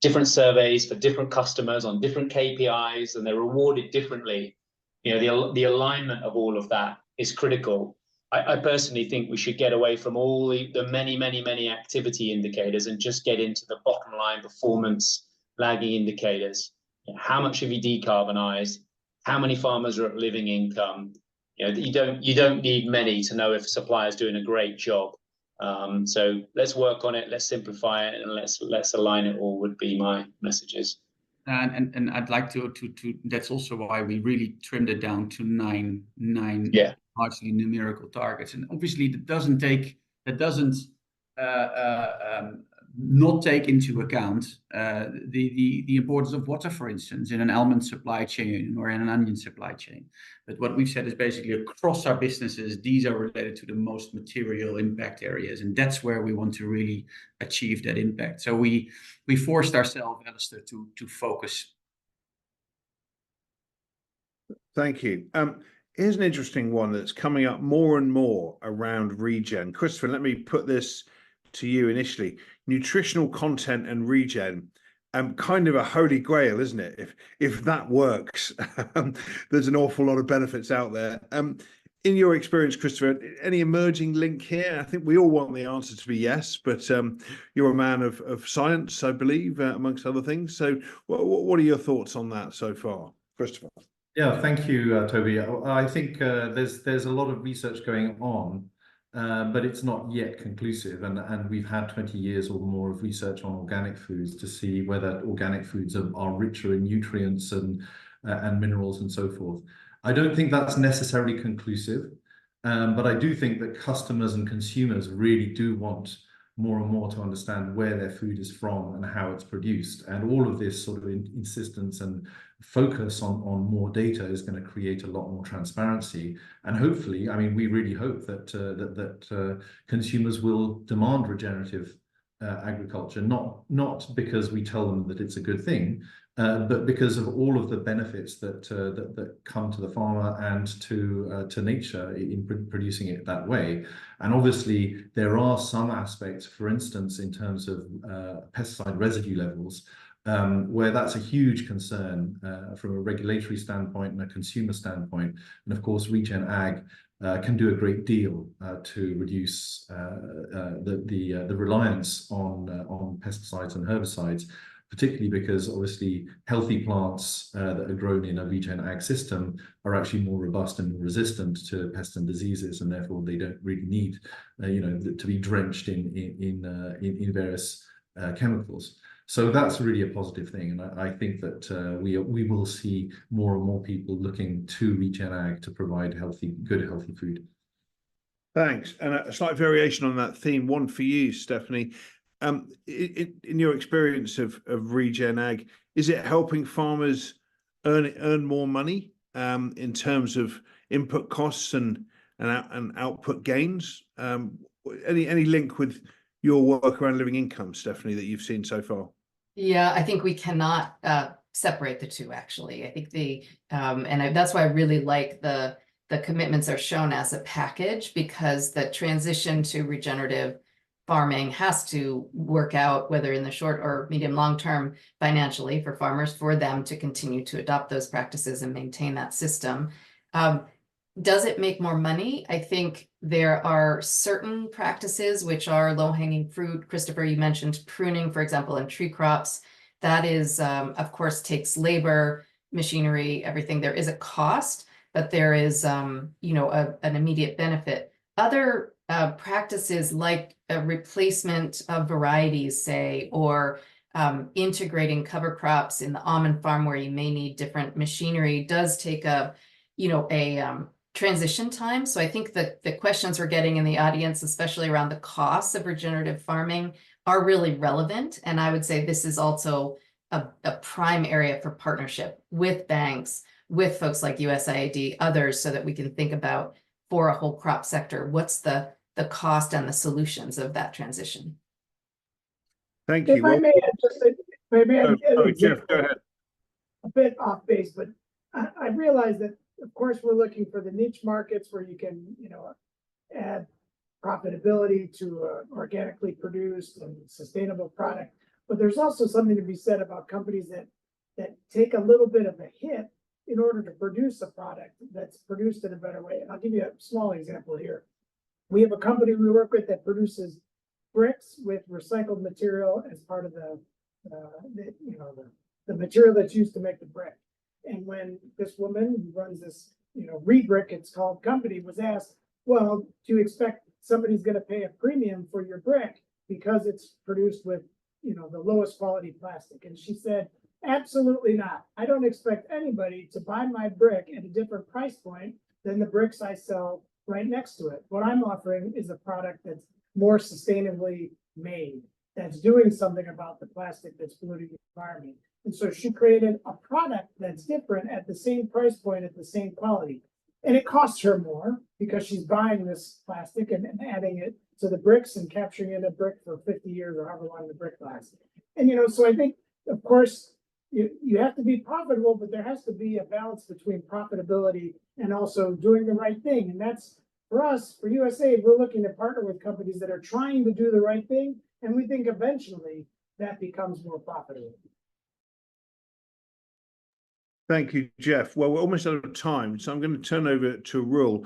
different surveys for different customers on different KPIs, and they're rewarded differently. You know, the alignment of all of that is critical. I personally think we should get away from all the many activity indicators and just get into the bottom line performance lagging indicators. You know, how much have you decarbonized? How many farmers are at living income? You know, you don't need many to know if a supplier is doing a great job. So let's work on it, let's simplify it, and let's align it all would be my messages. And I'd like to that's also why we really trimmed it down to nine largely numerical targets. And obviously that doesn't not take into account the importance of water, for instance, in an almond supply chain or in an onion supply chain. But what we've said is basically across our businesses, these are related to the most material impact areas, and that's where we want to really achieve that impact. So we forced ourselves, Alistair, to focus. Thank you. Here's an interesting one that's coming up more and more around regen. Christopher, let me put this to you initially. Nutritional content and regen, kind of a holy grail, isn't it? If that works, there's an awful lot of benefits out there. In your experience, Christopher, any emerging link here? I think we all want the answer to be yes, but you're a man of science, I believe, amongst other things. So what are your thoughts on that so far, Christopher? Yeah, thank you, Toby. I think there's a lot of research going on, but it's not yet conclusive. And we've had 20 years or more of research on organic foods to see whether organic foods are richer in nutrients and minerals and so forth. I don't think that's necessarily conclusive, but I do think that customers and consumers really do want more and more to understand where their food is from and how it's produced. And all of this sort of insistence and focus on more data is going to create a lot more transparency. And hopefully, I mean, we really hope that consumers will demand regenerative agriculture, not because we tell them that it's a good thing, but because of all of the benefits that come to the farmer and to nature in producing it that way. And obviously, there are some aspects, for instance, in terms of pesticide residue levels, where that's a huge concern from a regulatory standpoint and a consumer standpoint. And of course, Regen Ag can do a great deal to reduce the reliance on pesticides and herbicides, particularly because obviously healthy plants that are grown in a Regen Ag system are actually more robust and more resistant to pests and diseases, and therefore they don't really need to be drenched in various chemicals. So that's really a positive thing, and I think that we will see more and more people looking to Regen Ag to provide good healthy food. Thanks. And a slight variation on that theme, one for you, Stephanie. In your experience of Regen Ag, is it helping farmers earn more money in terms of input costs and output gains? Any link with your work around living income, Stephanie, that you've seen so far? Yeah, I think we cannot separate the two, actually. I think that's why I really like the commitments are shown as a package, because the transition to regenerative farming has to work out, whether in the short or medium long term financially for farmers, for them to continue to adopt those practices and maintain that system. Does it make more money? I think there are certain practices which are low-hanging fruit. Christopher, you mentioned pruning, for example, in tree crops. That is, of course, takes labor, machinery, everything. There is a cost, but there is, an immediate benefit. Other practices like a replacement of varieties, say, or integrating cover crops in the almond farm where you may need different machinery, does take a transition time. So I think that the questions we're getting in the audience, especially around the costs of regenerative farming, are really relevant. And I would say this is also a prime area for partnership with banks, with folks like USAID, others, so that we can think about, for a whole crop sector, what's the cost and the solutions of that transition. Thank you. If I may add just Jeff, go ahead. A bit off base, but I realize that, of course, we're looking for the niche markets where you can, add profitability to organically produced and sustainable product. But there's also something to be said about companies that take a little bit of a hit in order to produce a product that's produced in a better way. And I'll give you a small example here. We have a company we work with that produces bricks with recycled material as part of the material that's used to make the brick. And when this woman who runs this, Rebrick, it's called, company, was asked, well, do you expect somebody's going to pay a premium for your brick because it's produced with, the lowest quality plastic? And she said, absolutely not. I don't expect anybody to buy my brick at a different price point than the bricks I sell right next to it. What I'm offering is a product that's more sustainably made, that's doing something about the plastic that's polluting the environment. And so she created a product that's different at the same price point, at the same quality. And it costs her more because she's buying this plastic and adding it to the bricks and capturing in a brick for 50 years or however long the brick lasts. And, so I think, of course, you have to be profitable, but there has to be a balance between profitability and also doing the right thing. And that's, for us, for USAID, we're looking to partner with companies that are trying to do the right thing. And we think eventually that becomes more profitable. Thank you, Jeff. Well, we're almost out of time, so I'm going to turn over to Roel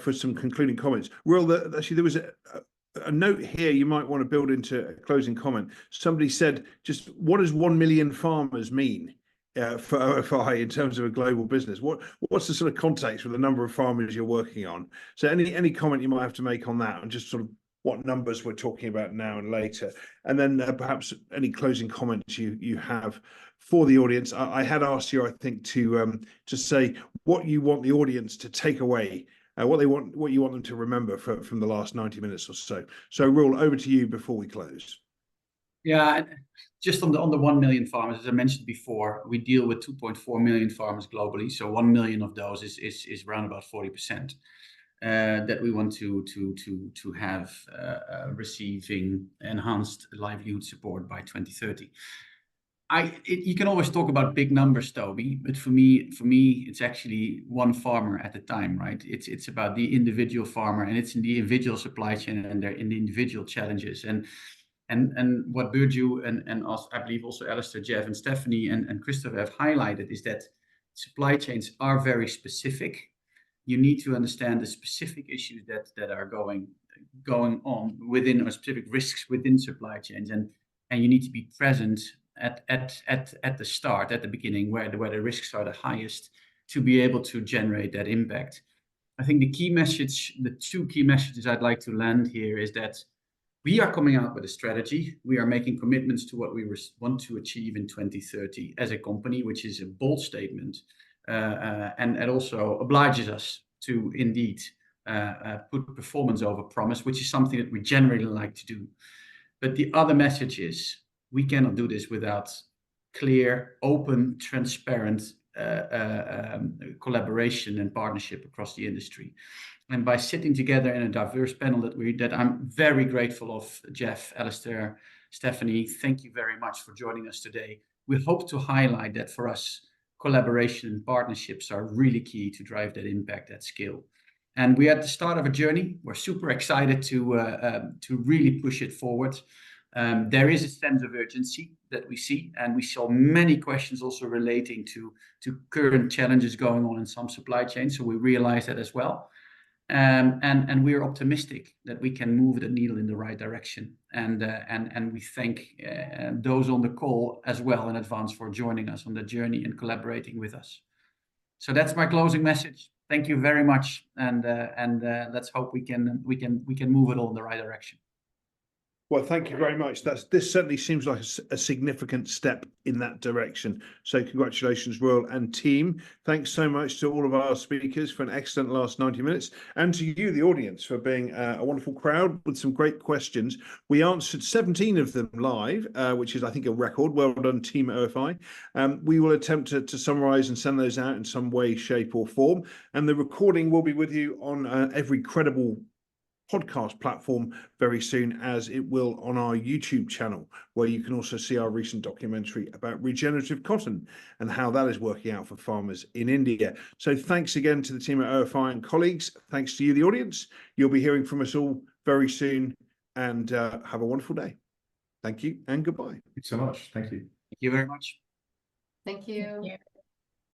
for some concluding comments. Roel, actually, there was a note here you might want to build into a closing comment. Somebody said, just what does 1 million farmers mean for OFI in terms of a global business? What's the sort of context with the number of farmers you're working on? So any comment you might have to make on that, and just sort of what numbers we're talking about now and later, and then perhaps any closing comments you have for the audience. I had asked you, I think, to say what you want the audience to take away, what you want them to remember from the last 90 minutes or so. So, Roel, over to you before we close. Yeah, just on the 1 million farmers, as I mentioned before, we deal with 2.4 million farmers globally. So 1 million of those is around about 40%. That we want to have receiving enhanced livelihood support by 2030. You can always talk about big numbers, Toby, but for me, it's actually one farmer at a time, right? It's about the individual farmer, and it's in the individual supply chain and in the individual challenges. And what Burcu and also, I believe also Alistair, Jeff, and Stephanie and Christopher have highlighted is that supply chains are very specific. You need to understand the specific issues that are going on within, or specific risks within supply chains, and you need to be present at the start, at the beginning, where the risks are the highest, to be able to generate that impact. I think the two key messages I'd like to land here is that We are coming out with a strategy. We are making commitments to what we want to achieve in 2030 as a company, which is a bold statement, and it also obliges us to indeed put performance over promise, which is something that we generally like to do. But the other message is we cannot do this without clear, open, transparent collaboration and partnership across the industry. And by sitting together in a diverse panel that I'm very grateful of, Jeff, Alistair, Stephanie, thank you very much for joining us today. We hope to highlight that for us, collaboration and partnerships are really key to drive that impact at scale. And we're at the start of a journey. We're super excited to really push it forward. There is a sense of urgency that we see, and we saw many questions also relating to current challenges going on in some supply chains. So we realize that as well. And we're optimistic that we can move the needle in the right direction. And we thank those on the call as well in advance for joining us on the journey and collaborating with us. So that's my closing message. Thank you very much, and let's hope we can move it all in the right direction. Well, thank you very much. This certainly seems like a significant step in that direction. So congratulations, Royal and team. Thanks so much to all of our speakers for an excellent last 90 minutes, and to you, the audience, for being a wonderful crowd with some great questions. We answered 17 of them live, which is, I think, a record. Well done, Team OFI. We will attempt to summarize and send those out in some way, shape or form. And the recording will be with you on every credible podcast platform very soon, as it will on our YouTube channel, where you can also see our recent documentary about regenerative cotton and how that is working out for farmers in India. So thanks again to the team at OFI and colleagues. Thanks to you, the audience. You'll be hearing from us all very soon, and have a wonderful day. Thank you and goodbye. Thanks so much. Thank you. Thank you very much. Thank you. Thank you.